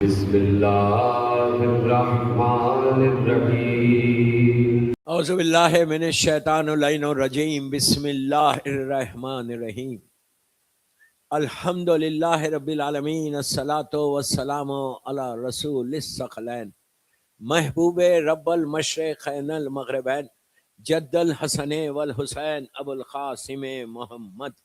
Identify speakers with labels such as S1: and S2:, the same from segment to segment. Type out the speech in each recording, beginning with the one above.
S1: بسم اللہ الرحمن الرحیم
S2: اعوذ باللہ من الشیطان اللعین الرجیم بسم اللہ الرحمن الرحیم الحمد للہ رب العالمین الصلاۃ والسلام علی رسول الثقلین محبوب رب المشرقین المغربین جد الحسن والحسین ابو القاسم محمد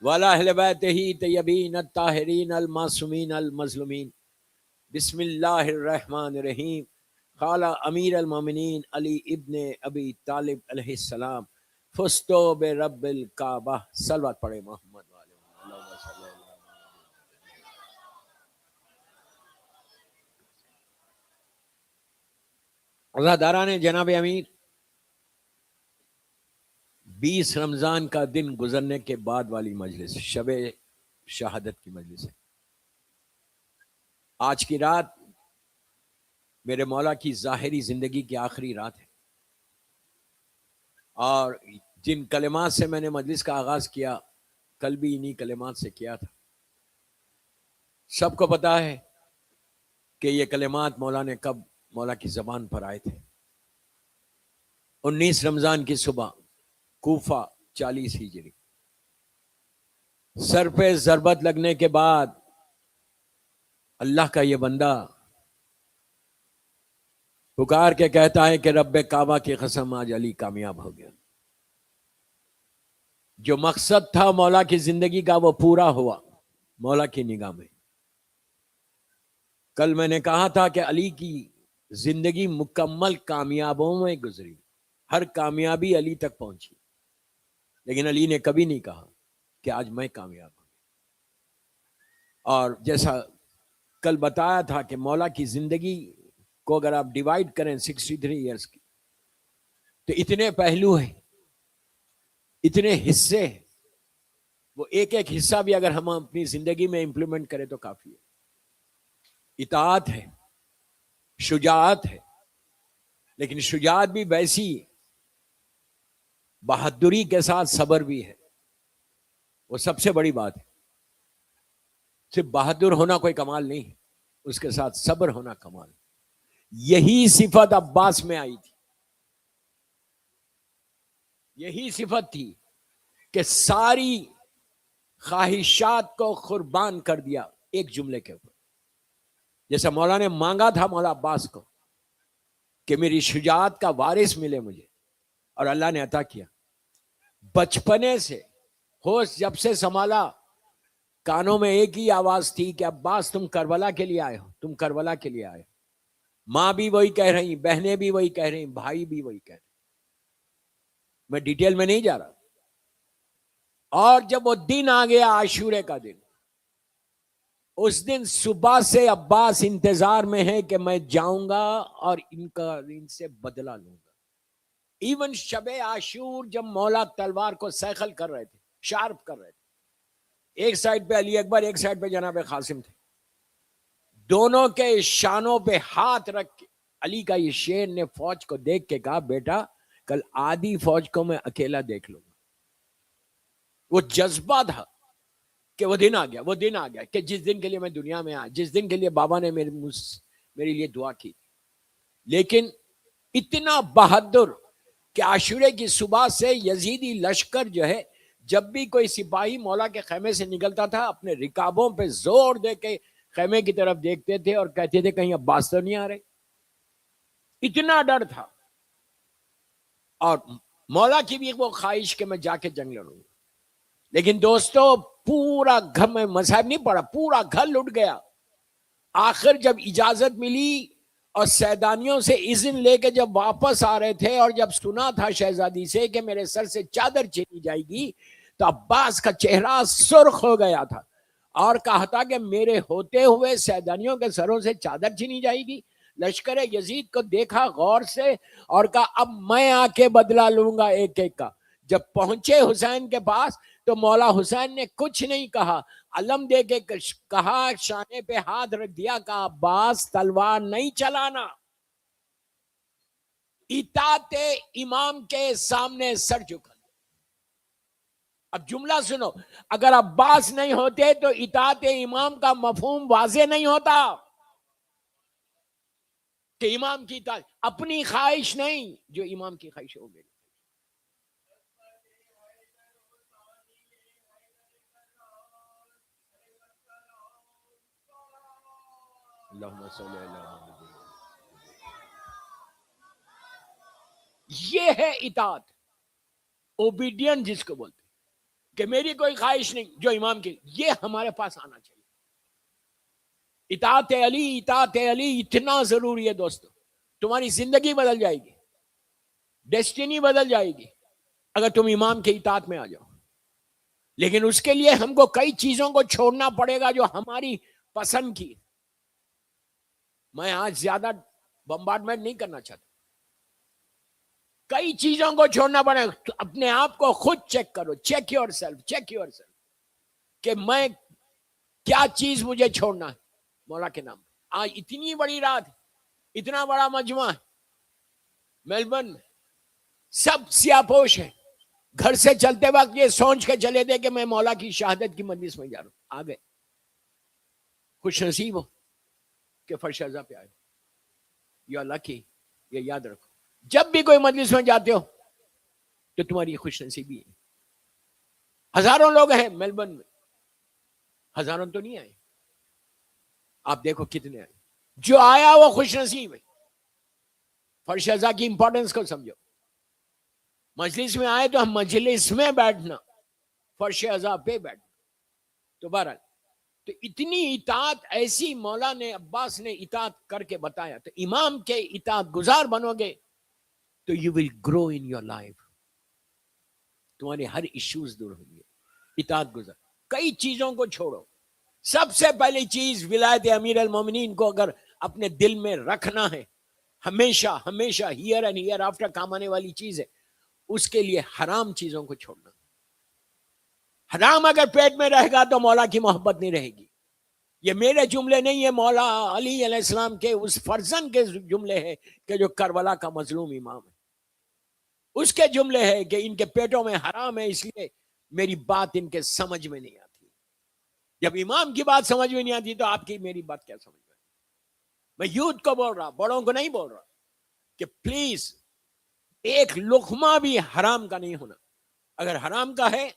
S2: وعلی اہل بیتہ طیبین الطاہرین المعصومین المظلومین بسم اللہ الرحمن الرحیم قال امیر المومنین علی ابن ابی طالب علیہ السلام فستو برب الکعبہ صلوات پڑھے محمد اللہم صلی اللہ عزاداران جناب امیر 20 رمضان کا دن گزرنے کے بعد والی مجلس شب شہادت کی مجلس ہے. آج کی رات میرے مولا کی ظاہری زندگی کی آخری رات ہے اور جن کلمات سے میں نے مجلس کا آغاز کیا کل بھی انہی کلمات سے کیا تھا. سب کو پتا ہے کہ یہ کلمات مولا نے کب مولا کی زبان پر آئے تھے. 19 رمضان کی صبح کوفہ 40 ہجری سر پہ ضربت لگنے کے بعد اللہ کا یہ بندہ پکار کے کہتا ہے کہ رب کعبہ کی قسم آج علی کامیاب ہو گیا. جو مقصد تھا مولا کی زندگی کا وہ پورا ہوا مولا کی نگاہ میں. کل میں نے کہا تھا کہ علی کی زندگی مکمل کامیابوں میں گزری، ہر کامیابی علی تک پہنچی، لیکن علی نے کبھی نہیں کہا کہ آج میں کامیاب ہوں. اور جیسا کل بتایا تھا کہ مولا کی زندگی کو اگر آپ ڈیوائیڈ کریں 63 ایئرس کی تو اتنے پہلو ہیں، اتنے حصے ہیں، وہ ایک ایک حصہ بھی اگر ہم اپنی زندگی میں امپلیمنٹ کریں تو کافی ہے. اطاعت ہے، شجاعت ہے، لیکن شجاعت بھی ویسی بہادری کے ساتھ صبر بھی ہے. وہ سب سے بڑی بات ہے. صرف بہادر ہونا کوئی کمال نہیں ہے، اس کے ساتھ صبر ہونا کمال ہے. یہی صفت عباس میں آئی تھی، یہی صفت تھی کہ ساری خواہشات کو قربان کر دیا ایک جملے کے اوپر. جیسا مولا نے مانگا تھا مولا عباس کو کہ میری شجاعت کا وارث ملے مجھے، اور اللہ نے عطا کیا. بچپنے سے ہوش جب سے سنبھالا کانوں میں ایک ہی آواز تھی کہ عباس تم کربلا کے لیے آئے ہو، تم کربلا کے لیے آئے ہو. ماں بھی وہی کہہ رہی، بہنیں بھی وہی کہہ رہی، بھائی بھی وہی کہہ رہے. میں ڈیٹیل میں نہیں جا رہا. اور جب وہ دن آ گیا عاشورے کا دن، اس دن صبح سے عباس انتظار میں ہے کہ میں جاؤں گا اور ان سے بدلہ لوں گا. ایون شب عاشور جب مولا تلوار کو سیخل کر رہے تھے، شارپ کر رہے تھے، ایک سائڈ پہ علی اکبر، ایک سائڈ پہ جناب قاسم تھے، دونوں کے شانوں پہ ہاتھ رکھ کے علی کا یہ شیر نے فوج کو دیکھ کے کہا بیٹا کل آدھی فوج کو میں اکیلا دیکھ لوں گا. وہ جذبہ تھا کہ وہ دن آ گیا، وہ دن آ گیا کہ جس دن کے لیے میں دنیا میں آیا، جس دن کے لیے بابا نے میرے لیے دعا کی. لیکن اتنا بہادر کہ عاشورے کی صبح سے یزیدی لشکر جو ہے، جب بھی کوئی سپاہی مولا کے خیمے سے نکلتا تھا اپنے رکابوں پہ زور دے کے خیمے کی طرف دیکھتے تھے اور کہتے تھے کہیں عباس تو نہیں آ رہے. اتنا ڈر تھا. اور مولا کی بھی وہ خواہش کہ میں جا کے جنگ لڑوں. لیکن دوستو پورا گھر میں مذہب نہیں پڑا، پورا گھر لٹ گیا. آخر جب اجازت ملی اور سیدانیوں سے اذن لے کے جب واپس آ رہے تھے اور جب سنا تھا شہزادی سے کہ میرے سر سے چادر چھینی جائے گی، تو عباس کا چہرہ سرخ ہو گیا تھا اور کہا تھا کہ میرے ہوتے ہوئے سیدانیوں کے سروں سے چادر چھینی جائے گی. لشکر یزید کو دیکھا غور سے اور کہا اب میں آ کے بدلہ لوں گا ایک ایک کا. جب پہنچے حسین کے پاس تو مولا حسین نے کچھ نہیں کہا، علم دے کے کہا، شانے پہ ہاتھ رکھ دیا، کہا عباس تلوار نہیں چلانا، اطاعت امام کے سامنے سر جھکا. اب جملہ سنو، اگر عباس نہیں ہوتے تو اطاعت امام کا مفہوم واضح نہیں ہوتا کہ امام کی اطاعت اپنی خواہش نہیں، جو امام کی خواہش ہو گئی. اللہم صلی علی محمد. یہ ہے اطاعت، اوبیڈین جس کو بولتے کہ میری کوئی خواہش نہیں، جو امام کی، یہ ہمارے پاس آنا چاہیے. اطاعت علی اتنا ضروری ہے دوستو، تمہاری زندگی بدل جائے گی، ڈیسٹینی بدل جائے گی اگر تم امام کے اطاعت میں آ جاؤ. لیکن اس کے لیے ہم کو کئی چیزوں کو چھوڑنا پڑے گا جو ہماری پسند کی. میں آج زیادہ بمبارڈمنٹ نہیں کرنا چاہتا، کئی چیزوں کو چھوڑنا پڑے گا. اپنے آپ کو خود چیک کرو، چیک یور سیلف کہ میں کیا چیز مجھے چھوڑنا ہے مولا کے نام. آج اتنی بڑی رات، اتنا بڑا مجمع ہے میلبرن میں، سب سیاہ پوش ہے، گھر سے چلتے وقت یہ سوچ کے چلے تھے کہ میں مولا کی شہادت کی مجلس میں جا رہا ہوں. آگے خوش نصیب ہو کہ فرش ازا پہ آئے، یو آر لکی. یہ یاد رکھو، جب بھی کوئی مجلس میں جاتے ہو تو تمہاری خوش نصیبی ہے. ہزاروں لوگ ہیں میلبرن میں، ہزاروں تو نہیں آئے، آپ دیکھو کتنے آئے. جو آیا وہ خوش نصیب ہے. فرش ازا کی امپورٹنس کو سمجھو. مجلس میں آئے تو ہم مجلس میں بیٹھنا، فرش ازا پہ بیٹھنا. تو بہرحال تو اتنی اطاعت ایسی مولا نے، عباس نے اطاعت کر کے بتایا. تو امام کے اطاعت گزار بنو گے تو you will grow in your life, تمہارے ہر ایشوز دور ہوں گے. اطاعت گزار، کئی چیزوں کو چھوڑو. سب سے پہلی چیز ولایت امیر المومنین کو اگر اپنے دل میں رکھنا ہے، ہمیشہ ہمیشہ ہیئر اینڈ ہیئر آفٹر کام آنے والی چیز ہے، اس کے لیے حرام چیزوں کو چھوڑنا. حرام اگر پیٹ میں رہے گا تو مولا کی محبت نہیں رہے گی. یہ میرے جملے نہیں ہے، مولا علی علیہ السلام کے اس فرزند کے جملے ہیں کہ جو کربلا کا مظلوم امام ہے. اس کے جملے ہیں کہ ان کے پیٹوں میں حرام ہے، اس لیے میری بات ان کے سمجھ میں نہیں آتی. جب امام کی بات سمجھ میں نہیں آتی تو آپ کی میری بات کیا سمجھ میں؟ میں یوتھ کو بول رہا، بڑوں کو نہیں بول رہا کہ پلیز ایک لقمہ بھی حرام کا نہیں ہونا. اگر حرام کا ہے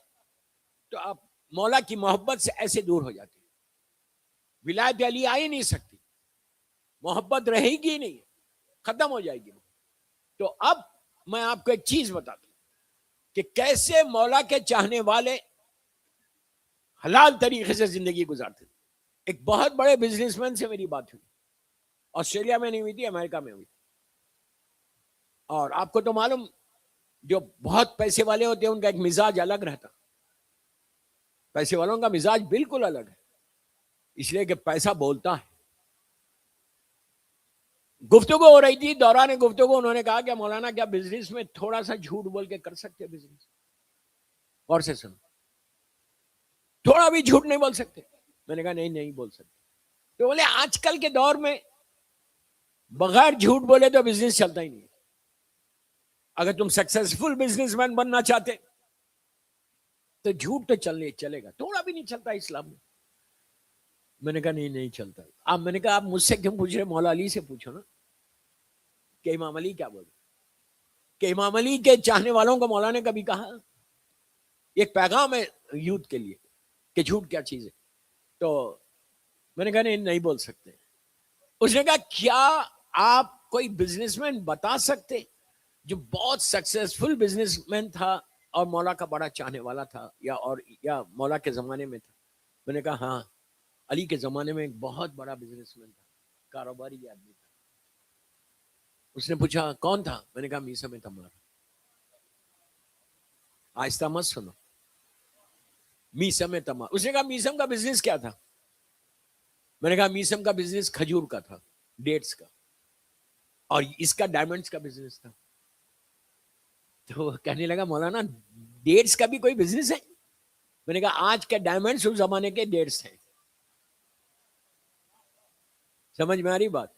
S2: تو آپ مولا کی محبت سے ایسے دور ہو جاتے ہیں. ولایت علی آ ہی نہیں سکتی، محبت رہے گی نہیں، ختم ہو جائے گی. تو اب میں آپ کو ایک چیز بتاتا ہوں کہ کیسے مولا کے چاہنے والے حلال طریقے سے زندگی گزارتے. ایک بہت بڑے بزنس مین سے میری بات ہوئی، آسٹریلیا میں نہیں ہوئی تھی، امریکہ میں ہوئی. اور آپ کو تو معلوم، جو بہت پیسے والے ہوتے ہیں ان کا ایک مزاج الگ رہتا. پیسے والوں کا مزاج بالکل الگ ہے، اس لیے کہ پیسہ بولتا ہے. گفتگو ہو رہی تھی، دوران گفتگو انہوں نے کہا کہ مولانا کیا بزنس میں تھوڑا سا جھوٹ بول کے کر سکتے بزنس؟ اور سے سنو، تھوڑا بھی جھوٹ نہیں بول سکتے؟ میں نے کہا نہیں بول سکتے. تو بولے آج کل کے دور میں بغیر جھوٹ بولے تو بزنس چلتا ہی نہیں. اگر تم سکسیسفل بزنس مین بننا چاہتے تو جھوٹ تو چلے گا، تھوڑا بھی نہیں چلتا اسلام میں. میں نے کہا نہیں چلتا. اب میں نے کہا آپ مجھ سے کیوں پوچھ رہے؟ مولا علی سے پوچھو نا کہ امام علی کیا بولے. کہ امام علی کے چاہنے والوں کو مولا نے کبھی کہا؟ ایک پیغام ہے یوتھ کے لیے کہ جھوٹ کیا چیز ہے. تو میں نے کہا نہیں بول سکتے. اس نے کہا کیا آپ کوئی بزنس مین بتا سکتے جو بہت سکسیسفل بزنس مین تھا اور مولا کا بڑا چاہنے والا تھا، یا مولا کے زمانے میں تھا؟ میں نے کہا ہاں، علی کے زمانے میں ایک بہت بڑا بزنس مین تھا، کاروباری آدمی تھا. اس نے پوچھا کون تھا؟ میں نے کہا میثم تمار. آہستہ مت سنو، میثم تمار. اس نے کہا میثم کا بزنس کیا تھا؟ میں نے کہا میثم کا بزنس کھجور کا تھا، ڈیٹس کا، اور اس کا ڈائمنڈز کا بزنس تھا. تو کہنے لگا مولانا ڈیٹس کا بھی کوئی بزنس ہے؟ میں نے کہا آج کے ڈائمنڈز اس زمانے کے ڈیٹس ہیں. سمجھ میں آ رہی بات؟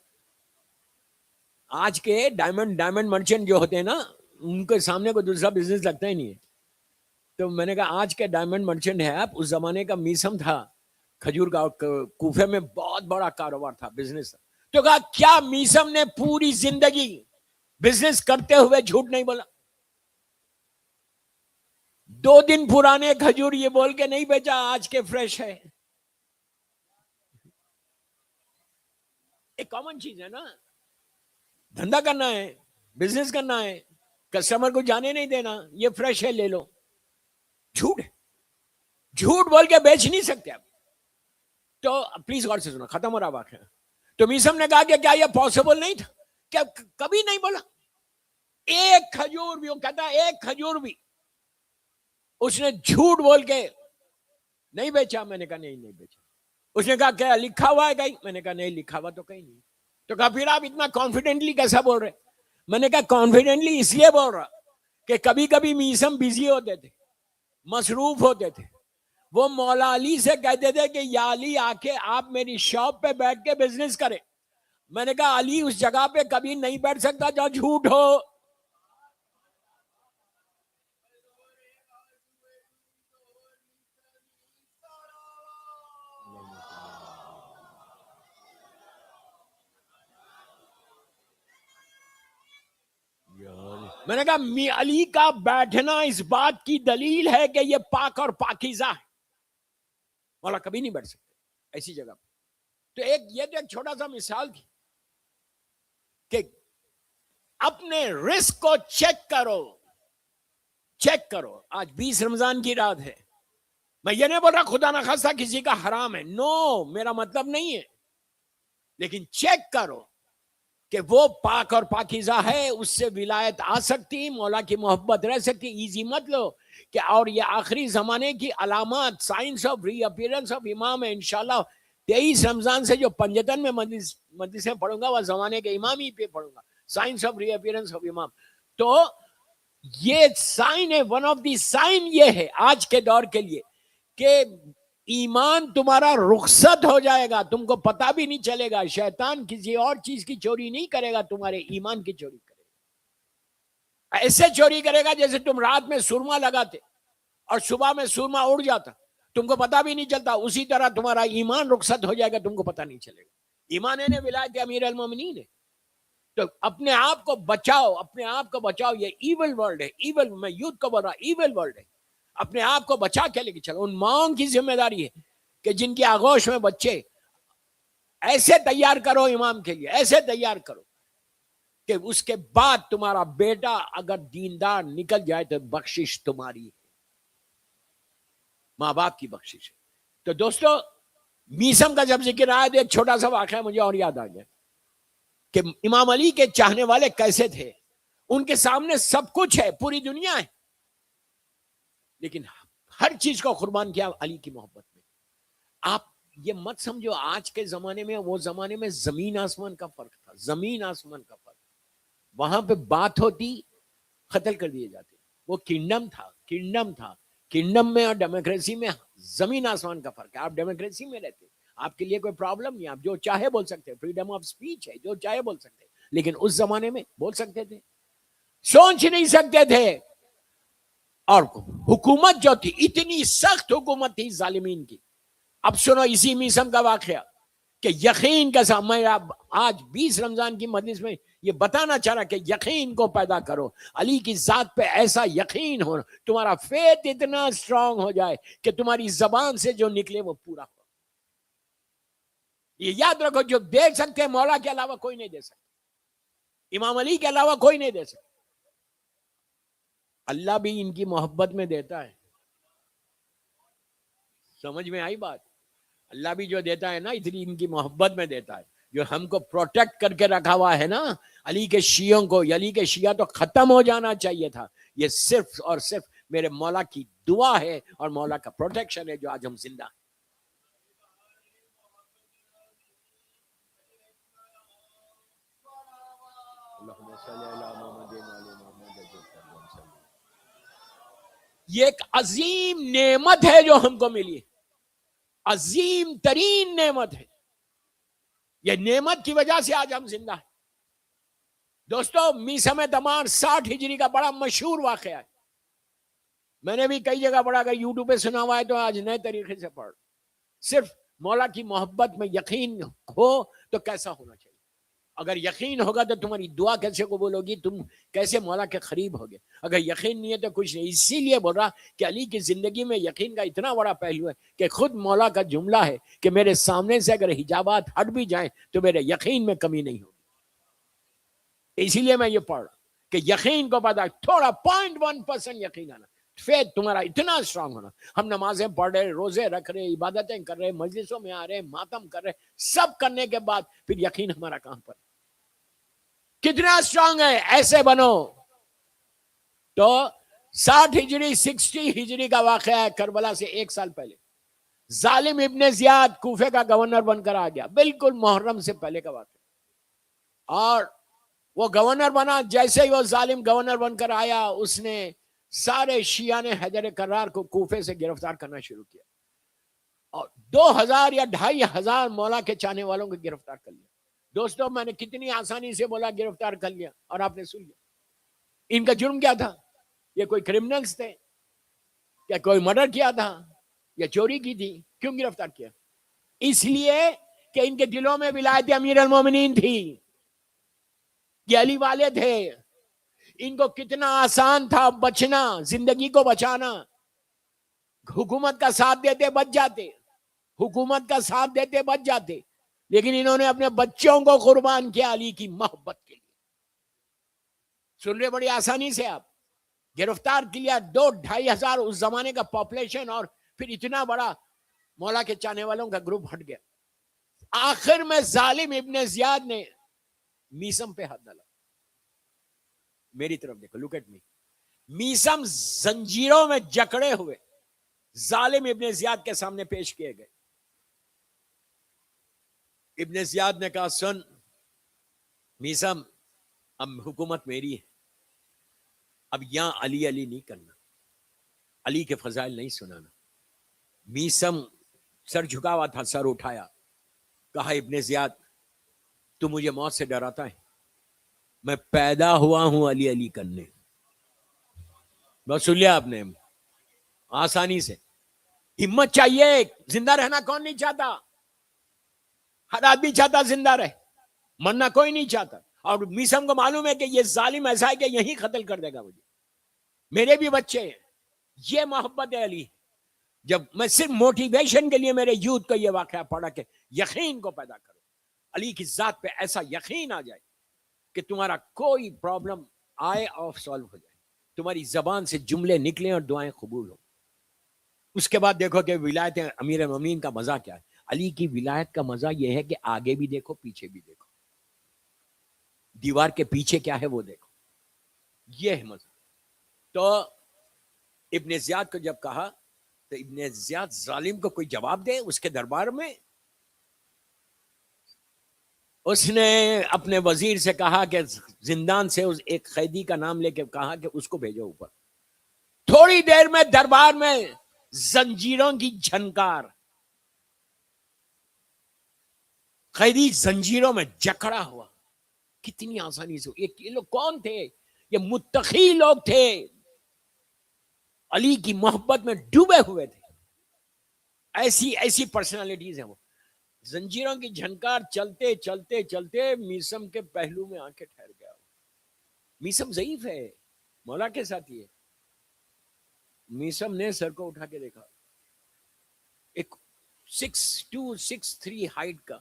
S2: آج کے ڈائمنڈ مرچنٹ جو ہوتے ہیں نا، ان کے سامنے کوئی دوسرا بزنس لگتا ہی نہیں ہے. تو میں نے کہا آج کے ڈائمنڈ مرچنٹ ہے آپ, اس زمانے کا میسم تھا کھجور کا, کوفے میں بہت بڑا کاروبار تھا, بزنس. تو کہا کیا میسم نے پوری زندگی بزنس کرتے ہوئے جھوٹ نہیں بولا؟ 2 دن پرانے کھجور یہ بول کے نہیں بیچا آج کے فریش ہے. ایک کامن چیز ہے نا, دھندا کرنا ہے, بزنس کرنا ہے, کسٹمر کو جانے نہیں دینا, یہ فریش ہے لے لو. جھوٹ جھوٹ بول کے بیچ نہیں سکتے آپ. تو پلیز غور سے سنو, ختم ہو رہا واقعہ. تو میسم نے کہا کہ کیا یہ پاسبل نہیں تھا, کیا کبھی نہیں بولا ایک کھجور بھی, وہ کہتا ایک کھجور بھی اس نے جھوٹ بول کے نہیں بیچا. میں نے کہا نہیں بیچا. اس نے کہا کیا لکھا ہوا ہے کہیں؟ میں نے کہا نہیں لکھا ہوا تو کہیں نہیں. تو کہا پھر آپ اتنا کانفیڈنٹلی کیسا بول رہے؟ میں نے کہا کانفیڈنٹلی اس لیے بول رہا کہ کبھی کبھی میسم بزی ہوتے تھے, مصروف ہوتے تھے. وہ مولا علی سے کہتے تھے کہ یا علی آ کے آپ میری شاپ پہ بیٹھ کے بزنس کرے. میں نے کہا علی اس جگہ پہ کبھی نہیں بیٹھ سکتا جہاں جھوٹ ہو. میں نے کہا علی کا بیٹھنا اس بات کی دلیل ہے کہ یہ پاک اور پاکیزہ ہے. مولا کبھی نہیں بیٹھ سکتے ایسی جگہ پہ. تو یہ تو ایک چھوٹا سا مثال تھی کہ اپنے رزق کو چیک کرو. آج 20 رمضان کی رات ہے. میں یہ نہیں بول رہا خدا نہ خواستہ کسی کا حرام ہے, نو, میرا مطلب نہیں ہے. لیکن چیک کرو کہ وہ پاک اور پاکیزہ ہے, اس سے ولایت آ سکتی, مولا کی محبت رہ سکتی. ایزی مت لو کہ اور یہ آخری زمانے کی علامات, signs of reappearance of امام ہے. انشاءاللہ 23 رمضان سے جو پنجتن میں مجلسیں پڑھوں گا وہ زمانے کے امام ہی پہ پڑھوں گا, science of reappearance of امام. تو یہ سائن ہے, ون آف دی سائن یہ ہے آج کے دور کے لیے کہ ایمان تمہارا رخصت ہو جائے گا, تم کو پتہ بھی نہیں چلے گا. شیطان کسی اور چیز کی چوری نہیں کرے گا, تمہارے ایمان کی چوری کرے گا. ایسے چوری کرے گا جیسے تم رات میں سرما لگاتے اور صبح میں سرما اڑ جاتا, تم کو پتہ بھی نہیں چلتا. اسی طرح تمہارا ایمان رخصت ہو جائے گا, تم کو پتہ نہیں چلے گا. ایمان ہے ولایت امیر المومنین ہے. تو اپنے آپ کو بچاؤ, یہ ایول ورلڈ ہے. ایول, میں یوتھ کو بول رہا, ایول ورلڈ ہے. اپنے آپ کو بچا کے لے کے چلو. ان ماؤں کی ذمہ داری ہے کہ جن کی آغوش میں بچے, ایسے تیار کرو امام کے لیے, ایسے تیار کرو کہ اس کے بعد تمہارا بیٹا اگر دیندار نکل جائے تو بخشش تمہاری ہے, ماں باپ کی بخشش ہے. تو دوستو میسم کا جب ذکر آیا تو ایک چھوٹا سا واقعہ مجھے اور یاد آ گیا کہ امام علی کے چاہنے والے کیسے تھے. ان کے سامنے سب کچھ ہے, پوری دنیا ہے, لیکن ہر چیز کو قربان کیا علی کی محبت میں. آپ یہ مت سمجھو آج کے زمانے میں, وہ زمانے میں زمین آسمان کا فرق تھا, زمین آسمان کا فرق. وہاں پہ بات ہوتی قتل کر دیے جاتے. وہ کنڈم تھا. کنڈم میں اور ڈیموکریسی میں زمین آسمان کا فرق ہے. آپ ڈیموکریسی میں رہتے, آپ کے لیے کوئی پرابلم نہیں, آپ جو چاہے بول سکتے, فریڈم آف سپیچ ہے, جو چاہے بول سکتے. لیکن اس زمانے میں بول سکتے تھے, سوچ نہیں سکتے تھے. اور حکومت جو تھی اتنی سخت حکومت تھی ظالمین کی. اب سنو اسی میسم کا واقعہ کہ یقین کا ساتھ, میں آج 20 رمضان کی مجلس میں یہ بتانا چاہ رہا کہ یقین کو پیدا کرو. علی کی ذات پہ ایسا یقین ہو, تمہارا فیتھ اتنا اسٹرانگ ہو جائے کہ تمہاری زبان سے جو نکلے وہ پورا ہو. یہ یاد رکھو, جو دے سکتے مولا کے علاوہ کوئی نہیں دے سکتا, امام علی کے علاوہ کوئی نہیں دے سکتا. اللہ بھی ان کی محبت میں دیتا ہے. سمجھ میں آئی بات؟ اللہ بھی جو دیتا ہے نا اتنی ان کی محبت میں دیتا ہے. جو ہم کو پروٹیکٹ کر کے رکھا ہوا ہے نا علی کے شیعوں کو, علی کے شیعہ تو ختم ہو جانا چاہیے تھا. یہ صرف اور صرف میرے مولا کی دعا ہے اور مولا کا پروٹیکشن ہے جو آج ہم زندہ ہیں. یہ ایک عظیم نعمت ہے جو ہم کو ملی, عظیم ترین نعمت ہے. یہ نعمت کی وجہ سے آج ہم زندہ ہیں. دوستو میسم دمار 60 ہجری کا بڑا مشہور واقعہ ہے. میں نے بھی کئی جگہ پڑھا، اگر یوٹیوب پہ سنا ہوا ہے تو آج نئے طریقے سے پڑھ. صرف مولا کی محبت میں یقین ہو تو کیسا ہونا چاہیے. اگر یقین ہوگا تو تمہاری دعا کیسے قبول ہوگی، تم کیسے مولا کے قریب ہوگے. اگر یقین نہیں ہے تو کچھ نہیں. اسی لیے بول رہا کہ علی کی زندگی میں یقین کا اتنا بڑا پہلو ہے کہ خود مولا کا جملہ ہے کہ میرے سامنے سے اگر حجابات ہٹ بھی جائیں تو میرے یقین میں کمی نہیں ہوگی. اسی لیے میں یہ پڑھ رہا کہ یقین کو پتا تھوڑا 0.1% یقین آنا، فیت تمہارا اتنا اسٹرانگ ہونا. ہم نمازیں پڑھ رہے، روزے رکھ رہے، عبادتیں کر رہے، مجلسوں میں آ رہے، ماتم کر رہے، سب کرنے کے بعد پھر یقین ہمارا کہاں پر کتنا اسٹرانگ ہے. ایسے بنو. تو 60 ہجری 60 ہجری کا واقعہ ہے، کربلا سے 1 سال پہلے ظالم ابن زیاد کوفے کا گورنر بن کر آ گیا، بالکل محرم سے پہلے کا واقعہ. اور وہ گورنر بنا، جیسے ہی وہ ظالم گورنر بن کر آیا اس نے سارے شیعہ نے حیدر کرار کو کوفے سے گرفتار کرنا شروع کیا اور 2000 یا 2500 مولا کے چاہنے والوں کو گرفتار کر لیا. دوستوں میں نے کتنی آسانی سے بولا گرفتار کر لیا اور آپ نے سن لیا. ان کا جرم کیا تھا؟ یہ کوئی کرمنلز تھے کیا؟ کوئی مرڈر کیا تھا یا چوری کی تھی؟ کیوں گرفتار کیا؟ اس لیے کہ ان کے دلوں میں ولایت امیر المومنین تھی، یہ علی والے تھے. ان کو کتنا آسان تھا بچنا، زندگی کو بچانا. حکومت کا ساتھ دیتے بچ جاتے، حکومت کا ساتھ دیتے بچ جاتے، لیکن انہوں نے اپنے بچوں کو قربان کیا علی کی محبت کے لیے. سن رہے بڑی آسانی سے آپ گرفتار کیا 2-2.5 ہزار اس زمانے کا پاپولیشن، اور پھر اتنا بڑا مولا کے چاہنے والوں کا گروپ ہٹ گیا. آخر میں ظالم ابن زیاد نے میسم پہ ہاتھ ڈالا. میری طرف دیکھو، لک ایٹ می. میسم زنجیروں میں جکڑے ہوئے ظالم ابن زیاد کے سامنے پیش کیے گئے. ابن زیاد نے کہا سن میسم، اب حکومت میری ہے، اب یہاں علی علی نہیں کرنا، علی کے فضائل نہیں سنانا. میسم سر جھکا ہوا تھا، سر اٹھایا، کہا ابن زیاد تو مجھے موت سے ڈراتا ہے، میں پیدا ہوا ہوں علی علی کرنے. بس سن لیا آپ نے، آسانی سے. ہمت چاہیے. زندہ رہنا کون نہیں چاہتا؟ ہر آدمی چاہتا زندہ رہے، مرنا کوئی نہیں چاہتا. اور میسم کو معلوم ہے کہ یہ ظالم ایسا ہے کہ یہی قتل کر دے گا مجھے، میرے بھی بچے ہیں. یہ محبت ہے علی. جب میں صرف موٹیویشن کے لیے میرے یوتھ کو یہ واقعہ پڑھا کہ یقین کو پیدا کرو، علی کی ذات پہ ایسا یقین آ جائے کہ تمہارا کوئی پرابلم آئے اور سالو ہو جائے، تمہاری زبان سے جملے نکلیں اور دعائیں قبول ہو. اس کے بعد دیکھو کہ ولایت امیر المومنین کا مزہ کیا ہے. علی کی ولایت کا مزہ یہ ہے کہ آگے بھی دیکھو پیچھے بھی دیکھو، دیوار کے پیچھے کیا ہے وہ دیکھو، یہ ہے مزہ. تو ابن زیاد کو جب کہا تو ابن زیاد ظالم کو کوئی جواب دے اس کے دربار میں. اس نے اپنے وزیر سے کہا کہ زندان سے ایک قیدی کا نام لے کے کہا کہ اس کو بھیجو اوپر. تھوڑی دیر میں دربار میں زنجیروں کی جھنکار، قیدی زنجیروں میں جکڑا ہوا. کتنی آسانی سے. یہ لوگ کون تھے؟ یہ متقی لوگ تھے، علی کی محبت میں ڈوبے ہوئے تھے. ایسی پرسنالٹیز ہیں وہ. زنجیروں کی جھنکار چلتے چلتے چلتے میسم کے پہلو میں آ کے ٹھہر گیا. میسم ضعیف ہے، مولا کے ساتھ ہی ہے. میسم نے سر کو اٹھا کے دیکھا، ایک 6'2", 6'3" ہائٹ کا،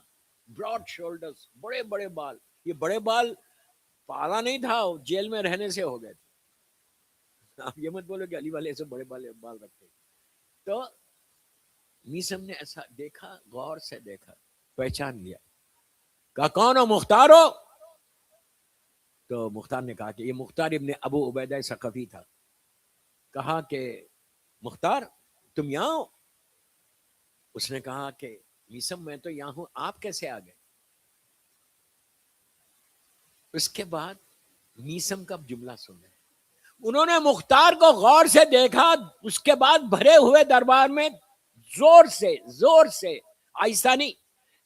S2: براڈ شولڈرز، بڑے بڑے بال. یہ بڑے بال پالا نہیں تھا، جیل میں رہنے سے ہو گئے تھے. آپ یہ مت بولو کہ علی والے ایسے بڑے بال رکھتے. تو میسم نے ایسا دیکھا، غور سے دیکھا، پہچان لیا. کہا کون ہو؟ مختار ہو؟ تو مختار نے کہا کہ یہ مختار ابن ابو عبیدہ ثقفی تھا. کہا کہ مختار تم یہاں ہو؟ اس نے کہا کہ میسم میں تو یہاں ہوں، آپ کیسے آ گئے؟ اس کے بعد میسم کا جملہ سن رہے. انہوں نے مختار کو غور سے دیکھا. اس کے بعد بھرے ہوئے دربار میں زور سے آہستہ نہیں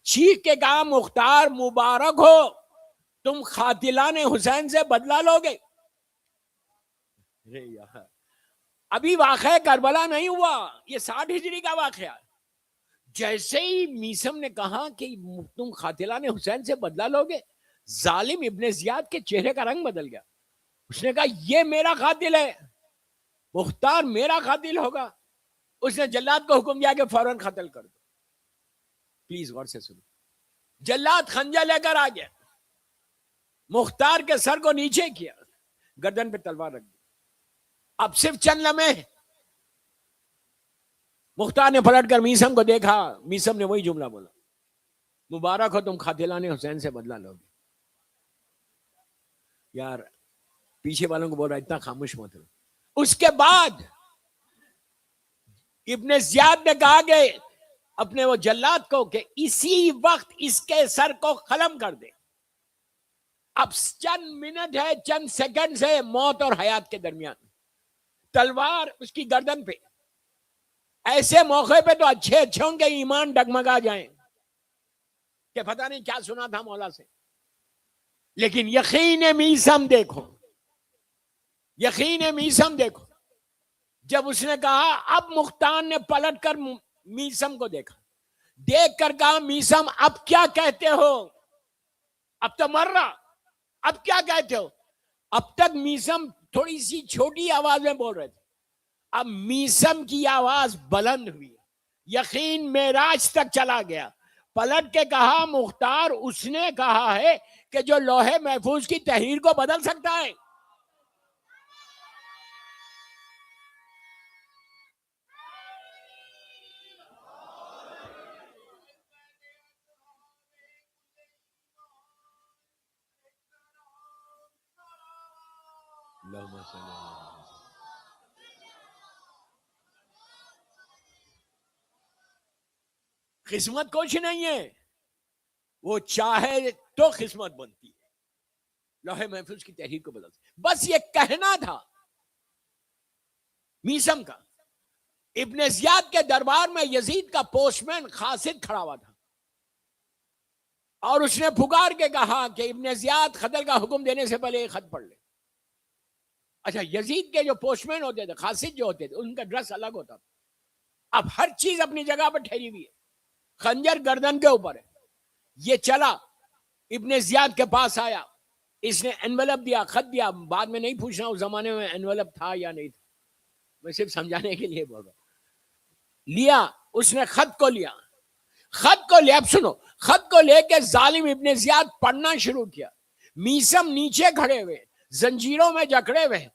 S2: چیخ کے کہا مختار مبارک ہو، تم قاتلان حسین سے بدلہ لو گے. ابھی واقعہ کربلا نہیں ہوا، یہ 60 ہجری کا واقعہ. جیسے ہی میثم نے کہا کہ تم قاتلان حسین سے بدلہ لو گے، ظالم ابن زیاد کے چہرے کا رنگ بدل گیا. اس نے کہا یہ میرا قاتل ہے، مختار میرا قاتل ہوگا. اس نے جلاد کو حکم دیا کہ فوراً قتل کر دو. پلیز غور سے سنو. جلاد خنجر لے کر آ گیا، مختار کے سر کو نیچے کیا، گردن پہ تلوار رکھ دی. اب صرف چند لمحے مختار نے پلٹ کر میثم کو دیکھا. میثم نے وہی جملہ بولا، مبارک ہو تم قاتلان حسین سے بدلہ لو گے. یار پیچھے والوں کو بول رہا اتنا خاموش مت رہو. اس کے بعد ابن زیاد نے کہا کہ اپنے وہ جلاد کو کہ اسی وقت اس کے سر کو قلم کر دے. اب چند منٹ ہے، چند سیکنڈ ہے موت اور حیات کے درمیان. تلوار اس کی گردن پہ. ایسے موقع پہ تو اچھے اچھوں کے ایمان ڈگمگا جائیں کہ پتہ نہیں کیا سنا تھا مولا سے. لیکن یقین میثم دیکھو، یقین میثم دیکھو. جب اس نے کہا، اب مختار نے پلٹ کر میثم کو دیکھا، دیکھ کر کہا میثم اب کیا کہتے ہو؟ اب تو مر رہا، اب کیا کہتے ہو؟ اب تک میثم تھوڑی سی چھوٹی آواز میں بول رہے تھے، اب میثم کی آواز بلند ہوئی، یقین معراج تک چلا گیا. پلٹ کے کہا مختار اس نے کہا ہے کہ جو لوح محفوظ کی تحریر کو بدل سکتا ہے. قسمت کچھ نہیں ہے، وہ چاہے تو قسمت بنتی ہے. لوح محفوظ کی تحریر کو بدل، بس یہ کہنا تھا میثم کا. ابن زیاد کے دربار میں یزید کا پوسٹ مین قاصد کھڑا ہوا تھا، اور اس نے پکار کے کہا کہ ابن زیاد قتل کا حکم دینے سے پہلے ایک خط پڑھ لے. اچھا، یزید کے جو پوسٹ مین ہوتے تھے، قاصد جو ہوتے تھے، ان کا ڈریس الگ ہوتا تھا. اب ہر چیز اپنی جگہ پر ٹھہری ہوئی ہے. خنجر گردن کے اوپر ہے. یہ چلا ابن زیاد کے پاس آیا، اس نے انویلپ دیا، خط دیا. بعد میں نہیں پوچھنا اس زمانے میں انویلپ تھا یا نہیں تھا، میں صرف سمجھانے کے لیے بول رہا ہوں. لیا، اس نے خط کو لیا. خط کو لے، اب سنو، خط کو لے کے ظالم ابن زیاد پڑھنا شروع کیا. میثم نیچے کھڑے ہوئے، زنجیروں میں جکڑے ہوئے.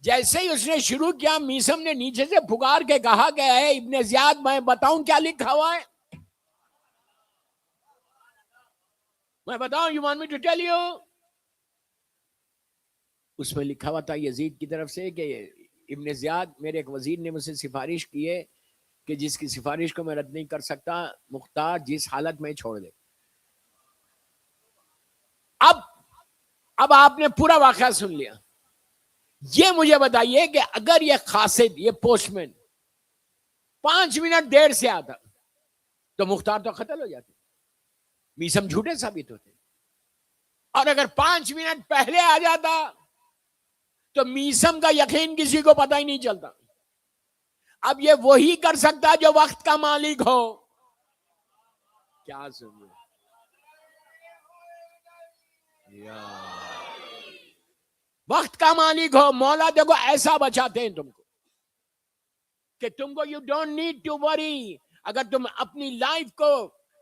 S2: جیسے ہی اس نے شروع کیا، میثم نے نیچے سے پکار کے کہا کہ اے ابن زیاد میں بتاؤں کیا لکھا ہوا ہے؟ میں بتاؤں، you want me to tell you? اس میں لکھا ہوا تھا یزید کی طرف سے کہ ابن زیاد، میرے ایک وزیر نے مجھ سے سفارش کی ہے کہ جس کی سفارش کو میں رد نہیں کر سکتا، مختار جس حالت میں چھوڑ دے. اب آپ نے پورا واقعہ سن لیا. یہ مجھے بتائیے کہ اگر یہ قاصد، یہ پوسٹ مین 5 منٹ دیر سے آتا تو مختار تو قتل ہو جاتے، میثم جھوٹے ثابت ہوتے. اور اگر 5 منٹ پہلے آ جاتا تو میثم کا یقین کسی کو پتہ ہی نہیں چلتا. اب یہ وہی کر سکتا جو وقت کا مالک ہو. کیا سنو، وقت کا مالک ہو. مولا دیکھو ایسا بچاتے ہیں تم کو کہ تم کو you don't need to worry. اگر تم اپنی لائف کو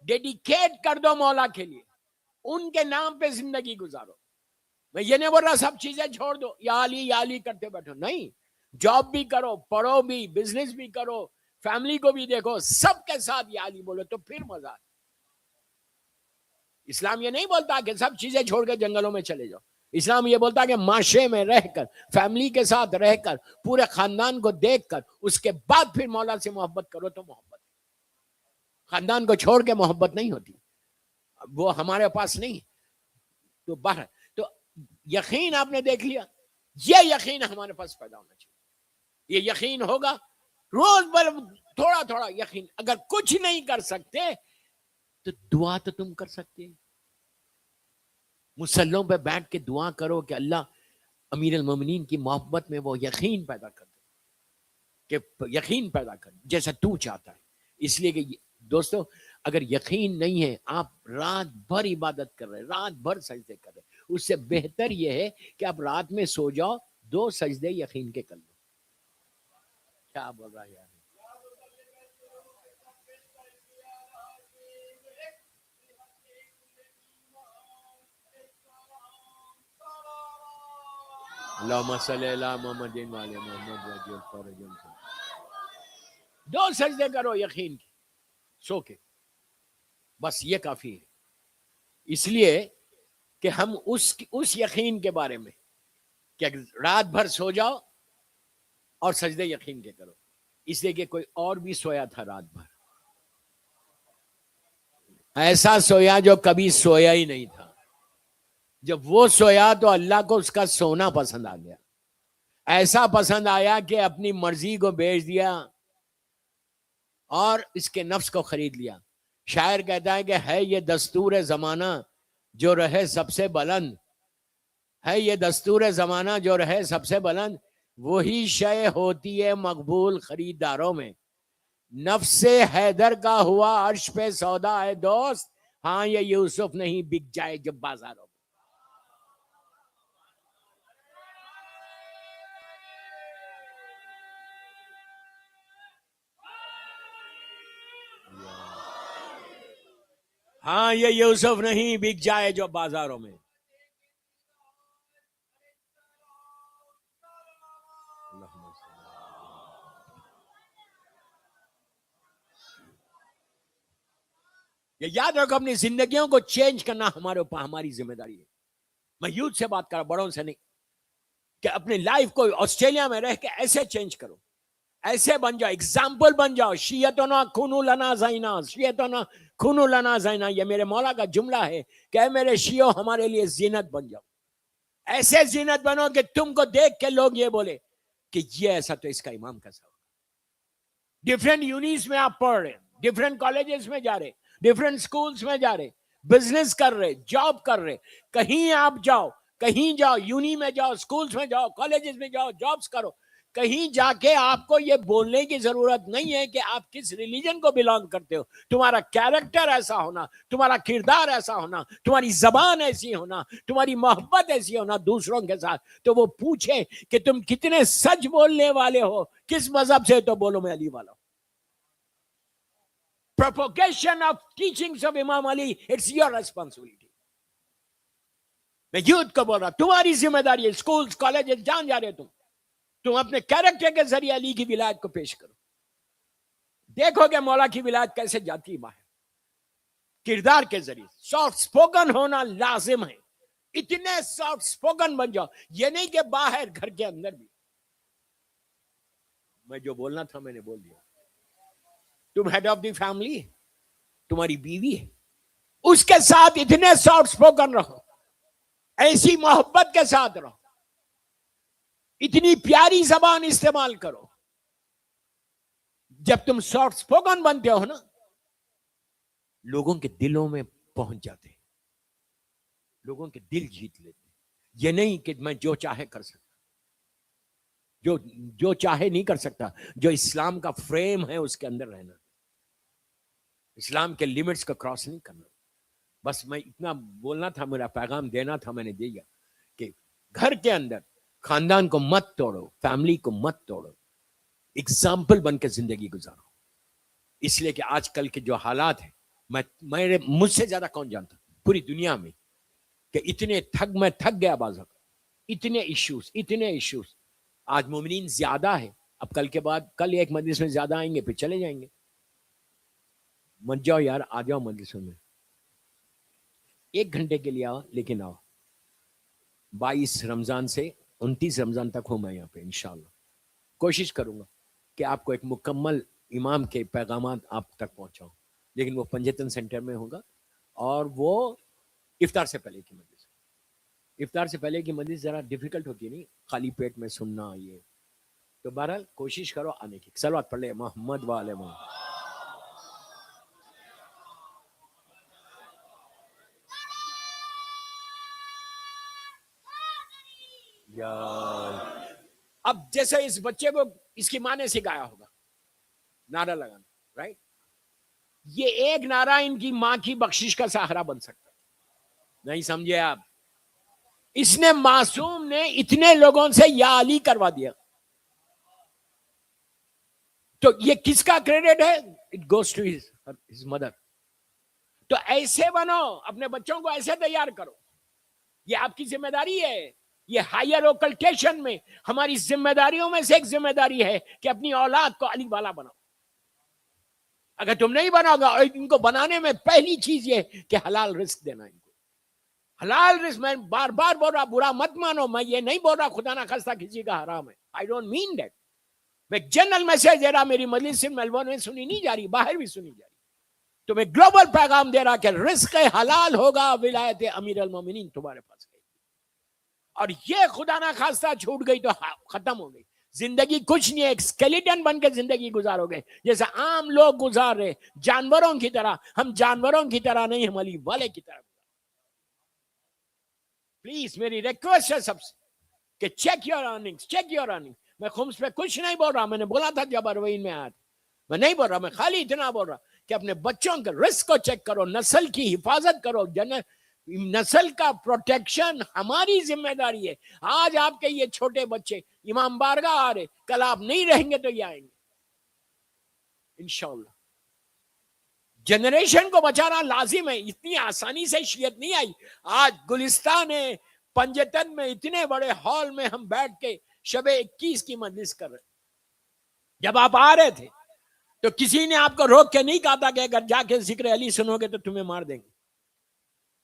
S2: ڈیڈیکیٹ کر دو مولا کے لیے، ان کے نام پہ زندگی گزارو. میں یہ نہیں بول رہا سب چیزیں چھوڑ دو، یا علی کرتے بیٹھو، نہیں. جاب بھی کرو، پڑھو بھی، بزنس بھی کرو، فیملی کو بھی دیکھو، سب کے ساتھ یا علی بولو تو پھر مزہ ہے. اسلام یہ نہیں بولتا کہ سب چیزیں چھوڑ کے جنگلوں میں چلے جاؤ. اسلام یہ بولتا کہ معاشرے میں رہ کر، فیملی کے ساتھ رہ کر، پورے خاندان کو دیکھ کر، اس کے بعد پھر مولا سے محبت کرو تو محبت. خاندان کو چھوڑ کے محبت نہیں ہوتی، وہ ہمارے پاس نہیں. تو باہر تو یقین آپ نے دیکھ لیا. یہ یقین ہمارے پاس پیدا ہونا چاہیے. یہ یقین ہوگا روز بر تھوڑا تھوڑا یقین. اگر کچھ نہیں کر سکتے تو دعا تو تم کر سکتے. مسلوں پہ بیٹھ کے دعا کرو کہ اللہ امیر المومنین کی محبت میں وہ یقین پیدا کر دے. کہ یقین پیدا کر جیسا تو چاہتا ہے. اس لیے کہ دوستو اگر یقین نہیں ہے آپ رات بھر عبادت کر رہے, رات بھر سجدے کر رہے, اس سے بہتر یہ ہے کہ آپ رات میں سو جاؤ, 2 سجدے یقین کے کر لو. کیا بول رہا ہے یار؟ اللہم صلی علی محمد وعلی محمد وعجل فرجهم. 2 سجدے کرو یقین کی سو کے, بس یہ کافی ہے. اس لیے کہ ہم اس یقین کے بارے میں کہ رات بھر سو جاؤ اور سجدے یقین کے کرو, اس لیے کہ کوئی اور بھی سویا تھا رات بھر, ایسا سویا جو کبھی سویا ہی نہیں تھا. جب وہ سویا تو اللہ کو اس کا سونا پسند آ گیا, ایسا پسند آیا کہ اپنی مرضی کو بیچ دیا اور اس کے نفس کو خرید لیا. شاعر کہتا ہے کہ ہے یہ دستور زمانہ جو رہے سب سے بلند, ہے یہ دستور زمانہ جو رہے سب سے بلند, وہی شے ہوتی ہے مقبول خریداروں میں. نفس حیدر کا ہوا عرش پہ سودا ہے دوست, ہاں یہ یوسف نہیں بک جائے جب بازاروں میں. ہاں یہ یوسف نہیں بک جائے جو بازاروں میں. یہ یاد رکھو, اپنی زندگیوں کو چینج کرنا ہمارے اوپر, ہماری ذمہ داری ہے. میں یوتھ سے بات کر رہا, بڑوں سے نہیں, کہ اپنی لائف کو آسٹریلیا میں رہ کے ایسے چینج کرو, ایسے بن جاؤ, اگزامپل بن جاؤ. شیعتنا کھونو لنا زینا, شیعتنا کھونو لنا زینا, یہ میرے مولا کا جملہ ہے کہ اے میرے شیعو ہمارے لیے زینت بن جاؤ. ایسے زینت بنو کہ تم کو دیکھ کے لوگ یہ بولے کہ یہ ایسا تو اس کا امام کیسا ہوگا. ڈفرینٹ یونیز میں آپ پڑھ رہے, ڈفرینٹ کالجز میں جا رہے, ڈفرینٹ سکولز میں جا رہے, بزنس کر رہے, جاب کر رہے, کہیں آپ جاؤ, کہیں جاؤ, یونی میں جاؤ, سکولز میں جاؤ, کالجز میں جاؤ, جابز کرو, کہیں جا کے آپ کو یہ بولنے کی ضرورت نہیں ہے کہ آپ کس ریلیجن کو بلانگ کرتے ہو. تمہارا کیریکٹر ایسا ہونا, تمہارا کردار ایسا ہونا, تمہاری زبان ایسی ہونا, تمہاری محبت ایسی ہونا دوسروں کے ساتھ, تو وہ پوچھے کہ تم کتنے سچ بولنے والے ہو, کس مذہب سے, تو بولو میں علی والا ہوں. Propagation of teachings of Imam Ali, it's your responsibility. میں یوتھ کو بول رہا, تمہاری ذمہ داری ہے. سکولز کالجز جان جا رہے تم اپنے کیریکٹر کے ذریعے علی کی ولایت کو پیش کرو. دیکھو کہ مولا کی ولایت کیسے جاتی باہر, کردار کے ذریعے. سافٹ سپوکن ہونا لازم ہے, اتنے سافٹ سپوکن بن جاؤ, یہ نہیں کہ باہر, گھر کے اندر بھی. میں جو بولنا تھا میں نے بول دیا. تم ہیڈ آف دی فیملی, تمہاری بیوی ہے, اس کے ساتھ اتنے سافٹ سپوکن رہو, ایسی محبت کے ساتھ رہو, اتنی پیاری زبان استعمال کرو. جب تم سافٹ سپوکن بنتے ہو نا, لوگوں کے دلوں میں پہنچ جاتے, لوگوں کے دل جیت لیتے. یہ نہیں کہ میں جو چاہے کر سکتا, جو چاہے نہیں کر سکتا. جو اسلام کا فریم ہے اس کے اندر رہنا, اسلام کے لیمٹس کو کراس نہیں کرنا. بس میں اتنا بولنا تھا, میرا پیغام دینا تھا, میں نے دیا کہ گھر کے اندر خاندان کو مت توڑو, فیملی کو مت توڑو, ایگزامپل بن کے زندگی گزارو. اس لیے کہ آج کل کے جو حالات ہیں, مجھ سے زیادہ کون جانتا پوری دنیا میں کہ اتنے میں تھک گیا بازار, اتنے ایشوز. آج مومنین زیادہ ہے, اب کل کے بعد, کل ایک مجلس میں زیادہ آئیں گے, پھر چلے جائیں گے. مت جاؤ یار, آ جاؤ مجلسوں میں, 1 گھنٹے کے لیے آؤ, لیکن آؤ. 22 رمضان سے 29 رمضان تک ہوں میں یہاں پہ انشاءاللہ. کوشش کروں گا کہ آپ کو ایک مکمل امام کے پیغامات آپ تک پہنچاؤں, لیکن وہ پنجتن سینٹر میں ہوگا, اور وہ افطار سے پہلے کی مجلس. افطار سے پہلے کی مجلس ذرا ڈیفیکلٹ ہوتی ہے, نہیں خالی پیٹ میں سننا یہ. تو بہرحال کوشش کرو آنے کی. صلوات پڑھ لے محمد و آل محمد. اب جیسے اس بچے کو اس کی ماں نے سکھایا ہوگا نعرہ لگانا، رائٹ؟ یہ ایک نعرہ ان کی ماں کی بخشش کا سہارا بن سکتا ہے، نہیں سمجھے آپ؟ اس نے معصوم نے اتنے لوگوں سے یا علی کروا دیا، تو یہ کس کا کریڈٹ ہے؟ It goes to his mother. تو ایسے بنو، اپنے بچوں کو ایسے تیار کرو، یہ آپ کی ذمہ داری ہے. یہ ہائر اوکلٹیشن میں ہماری ذمہ داریوں میں سے ایک ذمہ داری ہے کہ اپنی اولاد کو علی والا بناؤ. اگر تم نہیں بناؤ گا، اور ان کو بنانے میں پہلی چیز یہ کہ حلال رزق دینا ان کو. حلال رزق، میں بار بار بول رہا، برا مت مانو، میں یہ نہیں بول رہا خدا نہ خواستہ کسی کا حرام ہے. I don't mean that. میں جنرل میسج دے رہا، میری مجلس صرف میلبورن میں سنی نہیں جا رہی، باہر بھی سنی جا رہی. تو میں گلوبل پیغام دے رہا کہ رزق حلال ہوگا، ولایت امیر المومنین تمہارے پاس گئی. اور یہ خدا نہ خواستہ چھوٹ گئی تو ختم ہو گئی. زندگی کچھ نہیں ہے، ایک اسکیلیٹن بن کے زندگی گزارو گے جیسے عام لوگ گزار رہے، جانوروں کی طرح. ہم جانوروں کی طرح نہیں، ہم علی والے کی طرح. پلیز میری ریکویسٹ ہے سب سے کہ check your earnings, check your earning. میں خمس پہ کچھ نہیں بول رہا، میں نے بولا تھا جب اروین میں آیا تھا، میں نہیں بول رہا، میں خالی اتنا بول رہا کہ اپنے بچوں کے رزق کو چیک کرو، نسل کی حفاظت کرو. نسل کا پروٹیکشن ہماری ذمہ داری ہے. آج آپ کے یہ چھوٹے بچے امام بارگاہ آ رہے، کل آپ نہیں رہیں گے تو یہ آئیں گے انشاءاللہ. جنریشن کو بچانا لازم ہے. اتنی آسانی سے شریعت نہیں آئی. آج گلستان پنجتن میں اتنے بڑے ہال میں ہم بیٹھ کے شب 21 کی مجلس کر رہے. جب آپ آ رہے تھے تو کسی نے آپ کو روک کے نہیں کہا تھا کہ اگر جا کے ذکر علی سنو گے تو تمہیں مار دیں گے.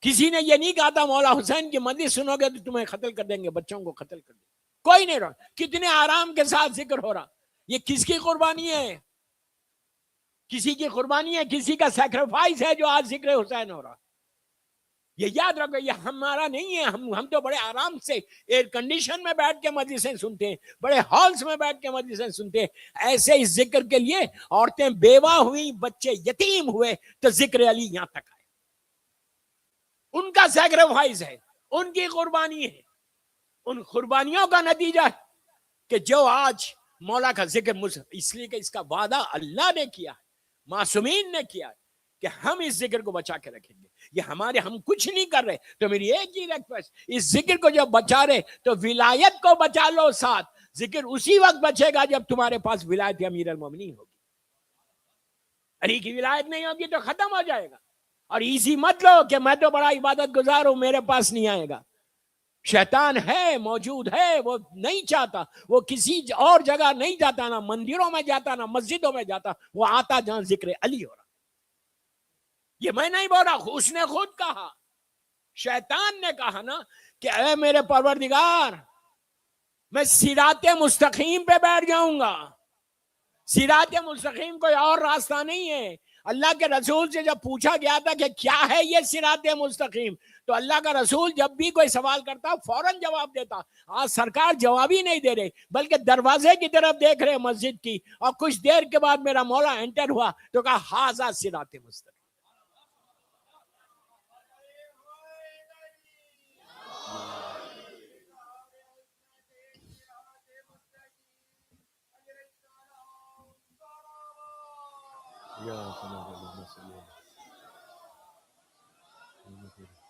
S2: کسی نے یہ نہیں کہا تھا مولا حسین کی مجلس سنو گے تو تمہیں قتل کر دیں گے، بچوں کو قتل کر دیں گے. کوئی نہیں رہا. کتنے آرام کے ساتھ ذکر ہو رہا. یہ کس کی قربانی ہے؟ کسی کی قربانی ہے، کسی کا سیکریفائس ہے جو آج ذکر حسین ہو رہا. یہ یاد رکھو، یہ ہمارا نہیں ہے. ہم تو بڑے آرام سے ایئر کنڈیشن میں بیٹھ کے مجلسیں سنتے ہیں، بڑے ہالز میں بیٹھ کے مجلسیں سنتے ہیں. ایسے اس ذکر کے لیے عورتیں بیوہ ہوئی، بچے یتیم ہوئے تو ذکر علی یہاں تک آئے. ان کا سیکریفائس ہے، ان کی قربانی ہے. ان قربانیوں کا نتیجہ کہ جو آج مولا کا ذکر، اس لیے کہ اس کا وعدہ اللہ نے کیا، معصومین نے کیا کہ ہم اس ذکر کو بچا کے رکھیں گے. یہ ہم کچھ نہیں کر رہے. تو میری ایک ہی ریکویسٹ، اس ذکر کو جب بچا رہے تو ولایت کو بچا لو ساتھ. ذکر اسی وقت بچے گا جب تمہارے پاس ولایت امیر المومنین ہوگی. علی کی ولایت نہیں ہوگی تو ختم ہو جائے گا. اور ایزی مت لو کہ میں تو بڑا عبادت گزار ہوں، میرے پاس نہیں آئے گا. شیطان ہے، موجود ہے، وہ نہیں چاہتا، وہ کسی اور جگہ نہیں جاتا، نہ مندروں میں جاتا، نہ مسجدوں میں جاتا، وہ آتا جہاں ذکر علی ہو رہا. یہ میں نہیں بول رہا، اس نے خود کہا، شیطان نے کہا نا کہ اے میرے پروردگار، میں صراط مستقیم پہ بیٹھ جاؤں گا. صراط مستقیم کوئی اور راستہ نہیں ہے. اللہ کے رسول سے جب پوچھا گیا تھا کہ کیا ہے یہ صراط مستقیم، تو اللہ کا رسول جب بھی کوئی سوال کرتا فوراً جواب دیتا. آج سرکار جواب ہی نہیں دے رہے، بلکہ دروازے کی طرف دیکھ رہے مسجد کی. اور کچھ دیر کے بعد میرا مولا انٹر ہوا تو کہا ھذا صراط مستقیم.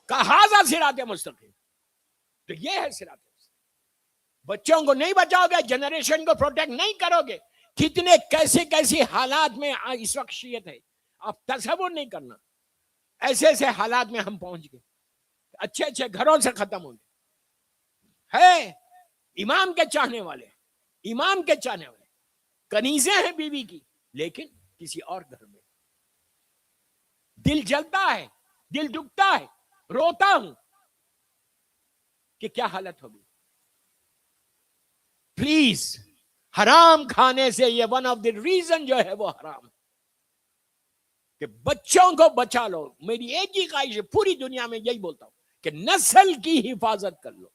S2: کہا ھذا صراط مستقیم. تو یہ ہے صراط مستقیم. بچوں کو نہیں بچاؤ گے، جنریشن کو پروٹیکٹ نہیں کرو گے. کتنے کیسے حالات میں اس وقت شیعت ہے، آپ تصور نہیں کرنا. ایسے حالات میں ہم پہنچ گئے، اچھے گھروں سے ختم ہو گئے. ہے امام کے چاہنے والے، امام کے چاہنے والے، کنیزیں ہیں بیوی کی، لیکن کسی اور گھر میں. دل جلتا ہے، دل دکھتا ہے، روتا ہوں کہ کیا حالت ہوگی. پلیز، حرام کھانے سے یہ ون آف دی ریزن جو ہے وہ حرام ہے کہ بچوں کو بچا لو. میری ایک ہی خواہش ہے، پوری دنیا میں یہی بولتا ہوں کہ نسل کی حفاظت کر لو.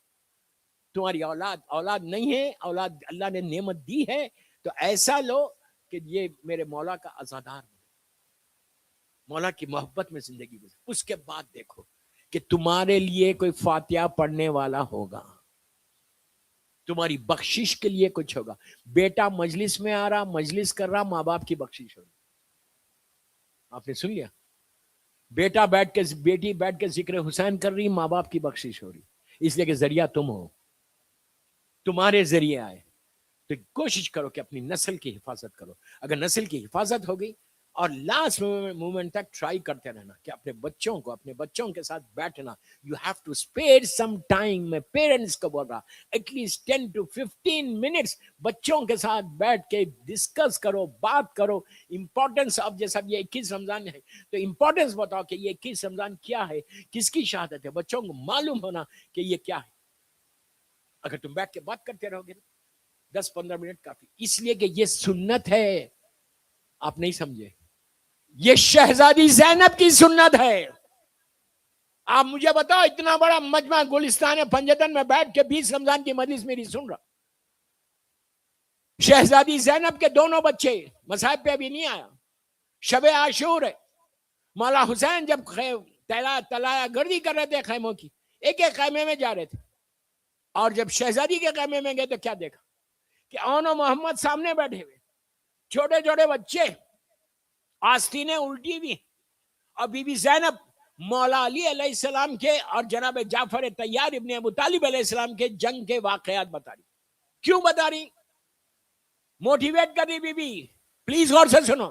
S2: تمہاری اولاد نہیں ہے، اولاد اللہ نے نعمت دی ہے تو ایسا لو کہ یہ میرے مولا کا عزادار بنے، مولا کی محبت میں زندگی گزرے. اس کے بعد دیکھو کہ تمہارے لیے کوئی فاتحہ پڑھنے والا ہوگا، تمہاری بخشش کے لیے کچھ ہوگا. بیٹا مجلس میں آ رہا, مجلس کر رہا, ماں باپ کی بخشش ہوگی. آپ نے سن لیا, بیٹا بیٹھ کے, بیٹی بیٹھ کے ذکر حسین کر رہی, ماں باپ کی بخشش ہو رہی, اس لیے کہ ذریعہ تم ہو, تمہارے ذریعے آئے. تو کوشش کرو کہ اپنی نسل کی حفاظت کرو. اگر نسل کی حفاظت ہو گئی, اور لاسٹ مومنٹ تک ٹرائی کرتے رہنا کہ اپنے بچوں کے ساتھ بیٹھنا. You have to spare some time. میں پیرنٹس کو بول رہا, ایٹ لیسٹ 10 to 15 منٹس بچوں کے ساتھ بیٹھ کے ڈسکس کرو, بات کرو. امپورٹنس آف, جیسا یہ 21 رمضان ہے تو امپورٹنس بتاؤ کہ یہ 21 رمضان کیا ہے, کس کی شہادت ہے. بچوں کو معلوم ہونا کہ یہ کیا ہے. اگر تم بیٹھ کے بات کرتے رہو گے 10-15 منٹ کافی, اس لیے کہ یہ سنت ہے. آپ نہیں سمجھے, یہ شہزادی زینب کی سنت ہے. آپ مجھے بتاؤ, اتنا بڑا مجمع گلستان پنجتن میں بیٹھ کے 20 رمضان کی مجلس میری سن رہا. شہزادی زینب کے دونوں بچے, مصائب پہ ابھی نہیں آیا, شب عاشور ہے. مولا حسین جب تلایا گردی کر رہے تھے خیموں کی, ایک ایک خیمے میں جا رہے تھے, اور جب شہزادی کے خیمے میں گئے تو کیا دیکھا کہ اون و محمد سامنے بیٹھے ہوئے, چھوٹے چھوٹے بچے, آستینیں الٹی ہوئی, اور بی بی زینب مولا علی علیہ السلام کے اور جناب جعفر طیار ابن ابو طالب علیہ السلام کے جنگ کے واقعات بتا رہی. کیوں بتا رہی؟ موٹیویٹ کر رہی بی بی, پلیز غور سے سنو.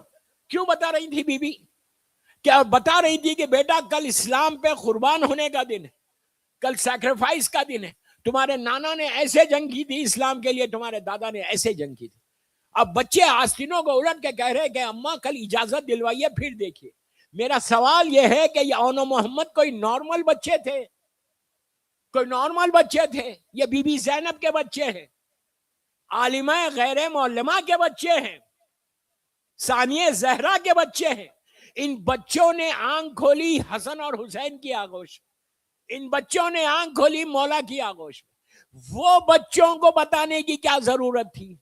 S2: کیوں بتا رہی تھی بی بی؟ کیا بتا رہی تھی کہ بیٹا کل اسلام پہ قربان ہونے کا دن ہے, کل سیکریفائس کا دن ہے. تمہارے نانا نے ایسے جنگ کی تھی اسلام کے لیے, تمہارے دادا نے ایسے جنگ کی تھی. اب بچے آستینوں کو الٹ کے کہہ رہے کہ اماں کل اجازت دلوائیے پھر دیکھیے. میرا سوال یہ ہے کہ یہ اون و محمد کوئی نارمل بچے تھے؟ کوئی نارمل بچے تھے؟ یہ بی بی زینب کے بچے ہیں, عالمہ غیر معلمہ کے بچے ہیں, ثانیہ زہرا کے بچے ہیں. ان بچوں نے آنکھ کھولی حسن اور حسین کی آغوش, ان بچوں نے آنکھ کھولی مولا کی آغوش. وہ بچوں کو بتانے کی کیا ضرورت تھی؟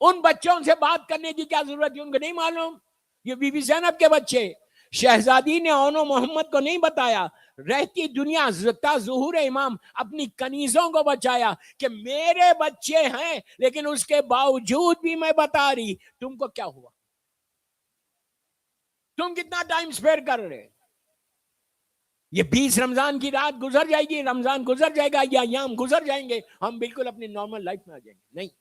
S2: ان بچوں سے بات کرنے کی کیا ضرورت تھی؟ ان کو نہیں معلوم یہ بی بی زینب کے بچے. شہزادی نے اون و محمد کو نہیں بتایا, رہتی دنیا تا ظہور امام اپنی کنیزوں کو بچایا کہ میرے بچے ہیں, لیکن اس کے باوجود بھی میں بتا رہی. تم کو کیا ہوا؟ تم کتنا ٹائم اسپیئر کر رہے؟ یہ 20 رمضان کی رات گزر جائے گی, رمضان گزر جائے گا, یا ایام گزر جائیں گے, ہم بالکل اپنی نارمل لائف میں آ جائیں گے. نہیں,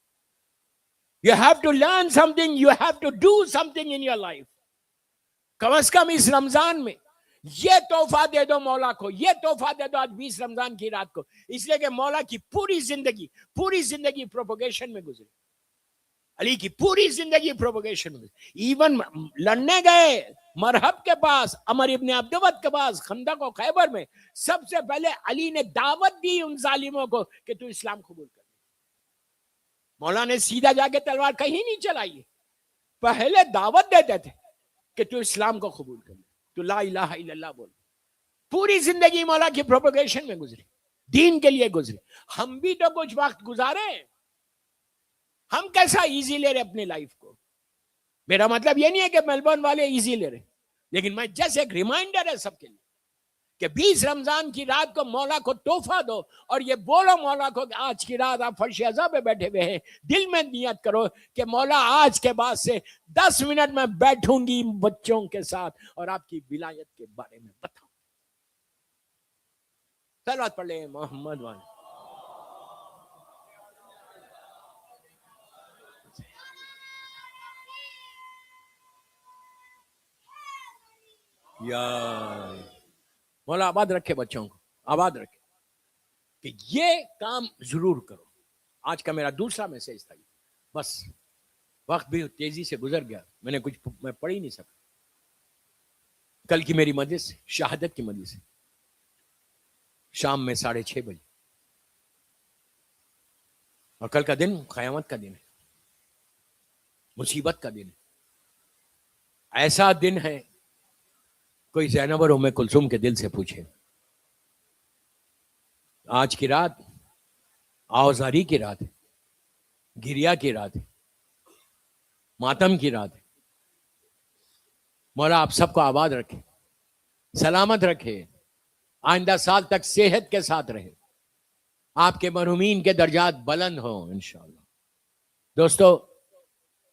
S2: you have to learn something, you have to do something in your life. کم از کم اس رمضان میں یہ تحفہ دے دو مولا کو, یہ تحفہ دے دو آج 20 رمضان کی رات کو. اس لیے کہ مولا کی پوری زندگی پروپیگیشن میں گزری, علی کی پوری زندگی پروپیگیشن میں گزری. ایون لڑنے گئے مرحب کے پاس, عمر ابن عبدود کے پاس, خندق و خیبر میں سب سے پہلے علی نے دعوت دی ان ظالموں کو کہ تو اسلام قبول کر. مولا نے سیدھا جا کے تلوار کہیں نہیں چلائی, پہلے دعوت دیتے تھے کہ تو اسلام کو قبول کر لے, تو لا الہ الا اللہ بول. پوری زندگی مولا کی پروپیگیشن میں گزری, دین کے لیے گزری. ہم بھی تو کچھ وقت گزارے, ہم کیسا ایزی لے رہے اپنی لائف کو. میرا مطلب یہ نہیں ہے کہ میلبورن والے ایزی لے رہے, لیکن میں جیسے ایک ریمائنڈر ہے سب کے لیے کہ 20 رمضان کی رات کو مولا کو تحفہ دو, اور یہ بولو مولا کو کہ آج کی رات آپ فرش عزا پہ بیٹھے ہوئے ہیں, دل میں نیت کرو کہ مولا آج کے بعد سے 10 منٹ میں بیٹھوں گی بچوں کے ساتھ اور آپ کی ولایت کے بارے میں بتاؤں. صلوات پڑھ لیں محمد والے. یا مولا آباد رکھے بچوں کو, آباد رکھے کہ یہ کام ضرور کرو. آج کا میرا دوسرا میسج تھا. بس وقت بھی تیزی سے گزر گیا, میں پڑھ ہی نہیں سکا. کل کی میری مجلس شہادت کی مجلس ہے, شام میں 6:30 بجے, اور کل کا دن قیامت کا دن ہے, مصیبت کا دن ہے. ایسا دن ہے کوئی زینب اور ام کلثوم کے دل سے پوچھے. آج کی رات آوازاری کی رات ہے, گریا کی رات ہے, ماتم کی رات ہے. مولا آپ سب کو آباد رکھے, سلامت رکھے, آئندہ سال تک صحت کے ساتھ رہے, آپ کے مرحومین کے درجات بلند ہوں انشاءاللہ۔ دوستو،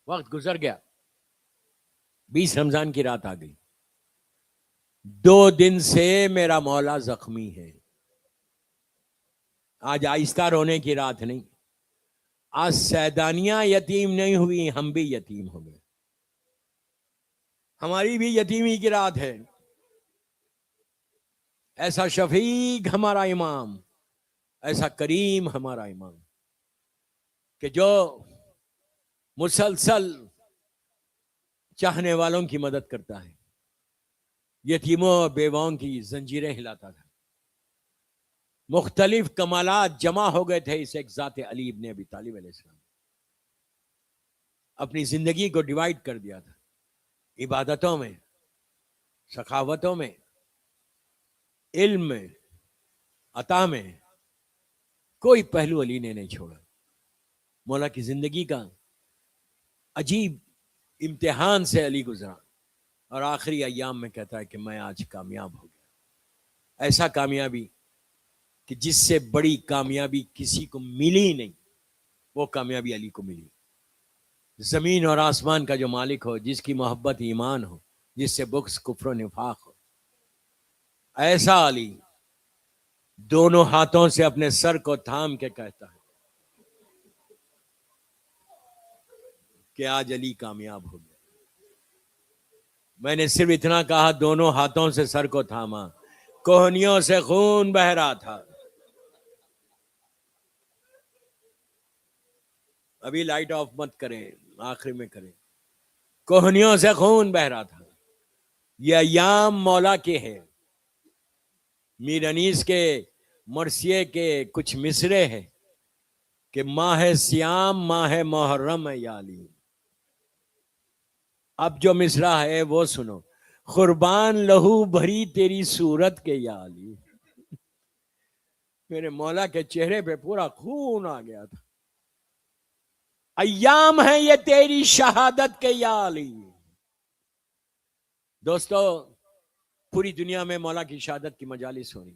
S2: وقت گزر گیا، 20 رمضان کی رات آ گئی۔ 2 دن سے میرا مولا زخمی ہے۔ آج آہستہ رونے کی رات نہیں، آج سیدانیاں یتیم نہیں ہوئی، ہم بھی یتیم ہو گئے، ہماری بھی یتیمی کی رات ہے۔ ایسا شفیق ہمارا امام، ایسا کریم ہمارا امام کہ جو مسلسل چاہنے والوں کی مدد کرتا ہے، یتیموں اور بیواؤں کی زنجیریں ہلاتا تھا۔ مختلف کمالات جمع ہو گئے تھے اس ایک ذات علی ابن ابی طالب علیہ السلام۔ اپنی زندگی کو ڈیوائیڈ کر دیا تھا، عبادتوں میں، سخاوتوں میں، علم میں، عطا میں، کوئی پہلو علی نے نہیں چھوڑا۔ مولا کی زندگی کا عجیب امتحان سے علی گزرا، اور آخری ایام میں کہتا ہے کہ میں آج کامیاب ہو گیا۔ ایسا کامیابی کہ جس سے بڑی کامیابی کسی کو ملی نہیں، وہ کامیابی علی کو ملی۔ زمین اور آسمان کا جو مالک ہو، جس کی محبت ایمان ہو، جس سے بغض کفر و نفاق ہو، ایسا علی دونوں ہاتھوں سے اپنے سر کو تھام کے کہتا ہے کہ آج علی کامیاب ہو گیا۔ میں نے صرف اتنا کہا، دونوں ہاتھوں سے سر کو تھاما، کوہنیوں سے خون بہ رہا تھا۔ ابھی لائٹ آف مت کریں، آخری میں کریں۔ کوہنیوں سے خون بہ رہا تھا۔ یہ ایام مولا کے ہیں۔ میر انیس کے مرثیے کے کچھ مصرے ہیں کہ ماہ سیام ماہ محرم ہے یا علی۔ اب جو مصرع ہے وہ سنو، قربان لہو بھری تیری صورت کے یا علی۔ میرے مولا کے چہرے پہ پورا خون آ گیا تھا۔ ایام ہیں یہ تیری شہادت کے یا علی۔ دوستو، پوری دنیا میں مولا کی شہادت کی مجالس ہو رہی،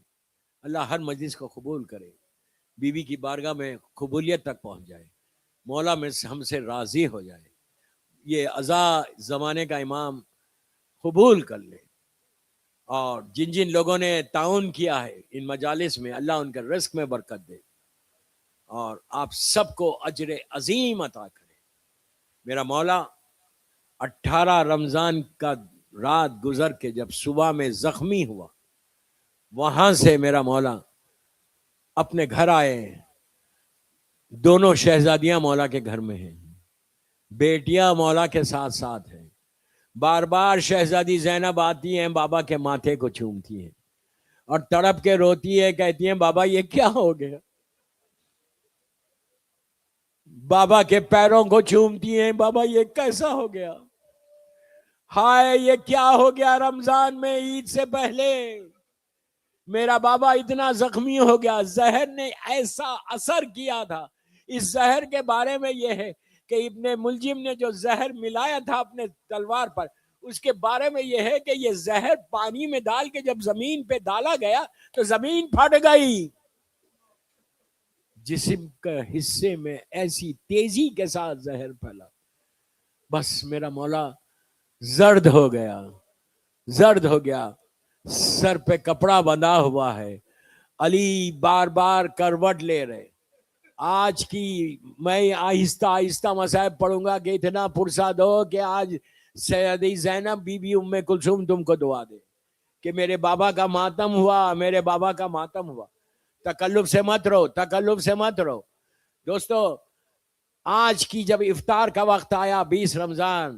S2: اللہ ہر مجلس کو قبول کرے، بی بی کی بارگاہ میں قبولیت تک پہنچ جائے، مولا میں ہم سے راضی ہو جائے، یہ عزا زمانے کا امام قبول کر لے، اور جن جن لوگوں نے تعاون کیا ہے ان مجالس میں، اللہ ان کے رزق میں برکت دے، اور آپ سب کو اجر عظیم عطا کرے۔ میرا مولا 18 رمضان کا رات گزر کے جب صبح میں زخمی ہوا، وہاں سے میرا مولا اپنے گھر آئے۔ دونوں شہزادیاں مولا کے گھر میں ہیں، بیٹیاں مولا کے ساتھ ساتھ ہیں۔ بار بار شہزادی زینب آتی ہیں، بابا کے ماتھے کو چومتی ہیں اور تڑپ کے روتی ہے، کہتی ہیں بابا یہ کیا ہو گیا؟ بابا کے پیروں کو چومتی ہیں، بابا یہ کیسا ہو گیا؟ ہائے یہ کیا ہو گیا؟ رمضان میں عید سے پہلے میرا بابا اتنا زخمی ہو گیا، زہر نے ایسا اثر کیا تھا۔ اس زہر کے بارے میں یہ ہے کہ ابن ملجم نے جو زہر ملایا تھا اپنے تلوار پر، اس کے بارے میں یہ ہے کہ یہ زہر پانی میں ڈال کے جب زمین پہ ڈالا گیا تو زمین پھٹ گئی۔ جسم کے حصے میں ایسی تیزی کے ساتھ زہر پھیلا، بس میرا مولا زرد ہو گیا، زرد ہو گیا، سر پہ کپڑا بندھا ہوا ہے۔ علی بار بار کروٹ لے رہے۔ آج کی میں آہستہ آہستہ مصائب پڑھوں گا کہ اتنا پرساد ہو کہ آج سیدی زینب بی بی ام کلثوم تم کو دعا دے کہ میرے بابا کا ماتم ہوا، میرے بابا کا ماتم ہوا۔ تکلف سے مت رہو، تکلف سے مت رہو۔ دوستو، آج کی جب افطار کا وقت آیا 20 رمضان،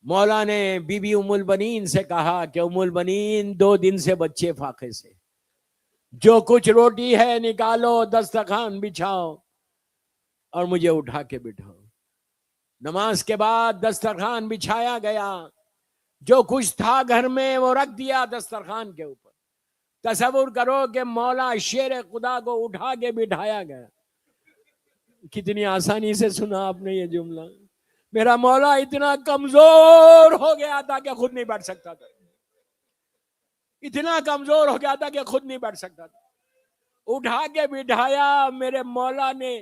S2: مولا نے بی بی ام البنین سے کہا کہ ام البنین 2 دن سے بچے فاقے سے، جو کچھ روٹی ہے نکالو، دسترخوان بچھاؤ اور مجھے اٹھا کے بٹھاؤ۔ نماز کے بعد دسترخوان بچھایا گیا، جو کچھ تھا گھر میں وہ رکھ دیا دسترخوان کے اوپر۔ تصور کرو کہ مولا شیر خدا کو اٹھا کے بٹھایا گیا۔ کتنی آسانی سے سنا آپ نے یہ جملہ۔ میرا مولا اتنا کمزور ہو گیا تھا کہ خود نہیں بیٹھ سکتا تھا، اتنا کمزور ہو گیا تھا کہ خود نہیں بیٹھ سکتا تھا۔ اٹھا کے بٹھایا. میرے مولا نے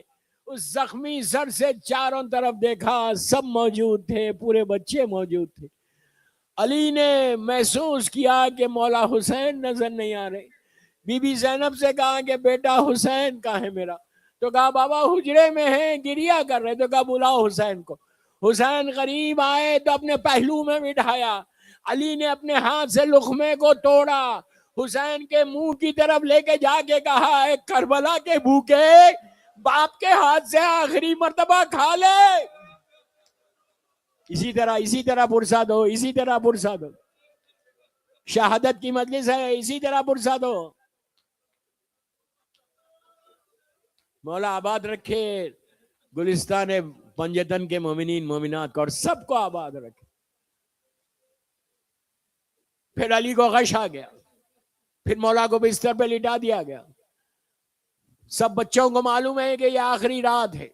S2: اس زخمی سر سے چاروں طرف دیکھا, سب موجود تھے, پورے بچے موجود تھے. علی نے محسوس کیا کہ مولا حسین نظر نہیں آ رہے. بی بی زینب سے کہا کہ بیٹا حسین کہاں ہے میرا؟ تو کہا بابا حجرے میں ہیں, گریا کر رہے. تو کہا بلاؤ حسین کو. حسین قریب آئے تو اپنے پہلو میں بٹھایا. علی نے اپنے ہاتھ سے لقمے کو توڑا, حسین کے منہ کی طرف لے کے جا کے کہا اے کربلا کے بھوکے, باپ کے ہاتھ سے آخری مرتبہ کھا لے. اسی طرح پرسا دو, اسی طرح پرسا دو. شہادت کی مجلس ہے, اسی طرح پرسا دو. مولا آباد رکھے گلستان پنجتن کے مومنین مومنات کو, اور سب کو آباد رکھے. پھر علی کو غش آ گیا, پھر مولا کو بستر پہ لٹا دیا گیا. سب بچوں کو معلوم ہے کہ یہ آخری رات ہے,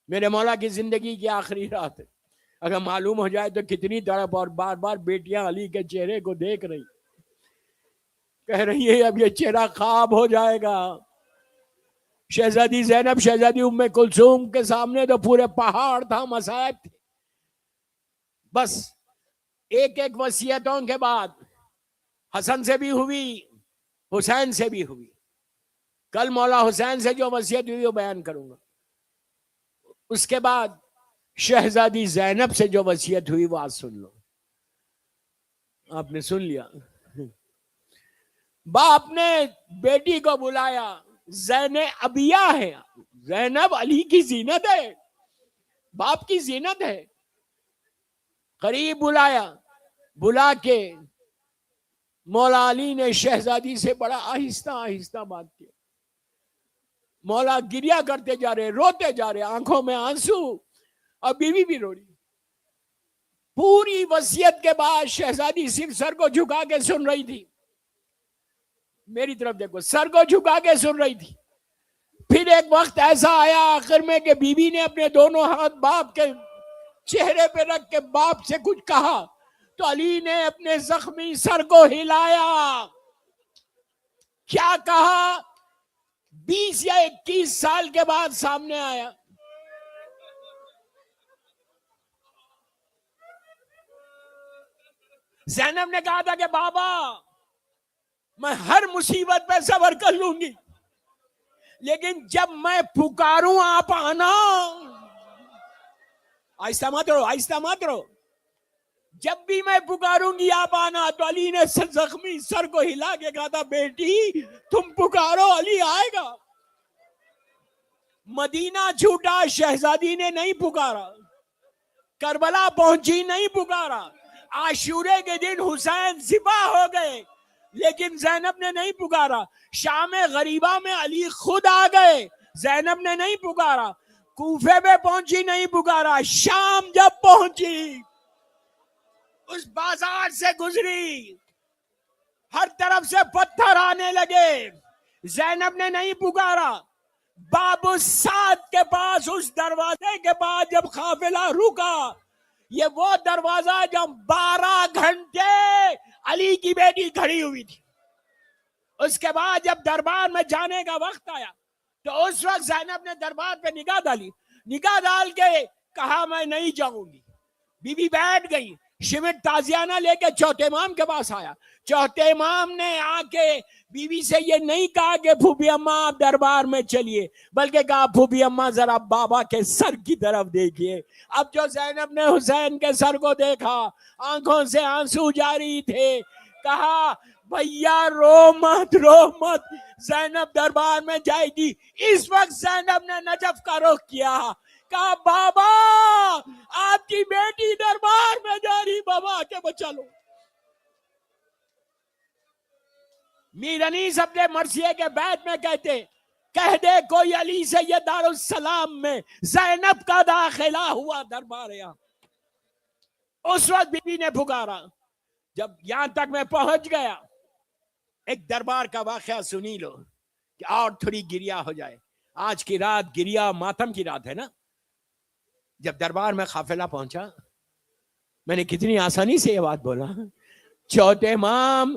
S2: میرے مولا کی زندگی کی آخری رات ہے. اگر معلوم ہو جائے تو کتنی تڑپ, اور بار بار بیٹیاں علی کے چہرے کو دیکھ رہی, کہہ رہی ہے اب یہ چہرہ خواب ہو جائے گا. شہزادی زینب, شہزادی ام کلثوم کے سامنے تو پورے پہاڑ تھا, مصائب تھے. بس ایک ایک وصیتوں کے بعد حسن سے بھی ہوئی, حسین سے بھی ہوئی. کل مولا حسین سے جو وصیت ہوئی وہ بیان کروں گا. اس کے بعد شہزادی زینب سے جو وصیت ہوئی وہ آج سن لو. آپ نے سن لیا, باپ نے بیٹی کو بلایا, زینب ابیہ ہے, زینب علی کی زینت ہے, باپ کی زینت ہے. قریب بلایا, بلا کے مولا علی نے شہزادی سے بڑا آہستہ آہستہ بات کیا. مولا گریا کرتے جا رہے, روتے جا رہے, آنکھوں میں آنسو, اور بیوی بھی رو رہی. پوری وصیت کے بعد شہزادی صرف سر کو جھکا کے سن رہی تھی. میری طرف دیکھو, سر کو جھکا کے سن رہی تھی. پھر ایک وقت ایسا آیا آخر میں کہ بیوی نے اپنے دونوں ہاتھ باپ کے چہرے پہ رکھ کے باپ سے کچھ کہا, تو علی نے اپنے زخمی سر کو ہلایا. کیا کہا؟ 20 یا 21 سال کے بعد سامنے آیا. زینب نے کہا تھا کہ بابا میں ہر مصیبت پہ صبر کر لوں گی, لیکن جب میں پکاروں آپ آنا. آہستہ مت رہو, آہستہ مت رہو. جب بھی میں پکاروں گی آپ آنا. تو علی نے زخمی سر کو ہلا کے کہا تھا بیٹی تم پکارو, علی آئے گا. مدینہ چھوٹا, شہزادی نے نہیں پکارا. کربلا پہنچی, نہیں پکارا. عاشورے کے دن حسین ذبح ہو گئے, لیکن زینب نے نہیں پکارا. شام غریبہ میں علی خود آ گئے, زینب نے نہیں پکارا. کوفے پہ پہنچی, نہیں پکارا. شام جب پہنچی, اس بازار سے گزری, ہر طرف سے پتھر آنے لگے, زینب نے نہیں پکارا. باب السعد کے پاس, اس دروازے کے پاس جب قافلہ رکا, یہ وہ دروازہ جب 12 گھنٹے علی کی بیٹی کھڑی ہوئی تھی. اس کے بعد جب دربار میں جانے کا وقت آیا تو اس وقت زینب نے دربار پہ نگاہ ڈالی. نگاہ ڈال کے کہا میں نہیں جاؤں گی. بی بی بیٹھ گئی. شمٹ تازیانہ لے کے چوتھے امام کے پاس آیا. چوتھے امام نے آ کے بیوی سے یہ نہیں کہا کہ پھوپھی اماں آپ دربار میں چلیے, بلکہ کہا پھوپھی اماں ذرا بابا کے سر کی طرف دیکھیے. اب جو زینب نے حسین کے سر کو دیکھا, آنکھوں سے آنسو جاری تھے. کہا بھیا رو مت, رو مت, زینب دربار میں جائے گی. اس وقت زینب نے نجف کا رخ کیا. کہا بابا آپ کی بیٹی دربار میں جا رہی, بابا کے بچا لو. میر انیس اپنے مرثیے کے بیت میں کہتے, کہہ دے کوئی علی سے یہ دارالسلام میں زینب کا داخلہ ہوا دربار یہاں. اس وقت بیوی نے پکارا. جب یہاں تک میں پہنچ گیا, ایک دربار کا واقعہ سنی لو کہ اور تھوڑی گریا ہو جائے. آج کی رات گریا ماتم کی رات ہے نا. جب دربار میں قافلہ پہنچا, میں نے کتنی آسانی سے یہ بات بولا. چوتھے امام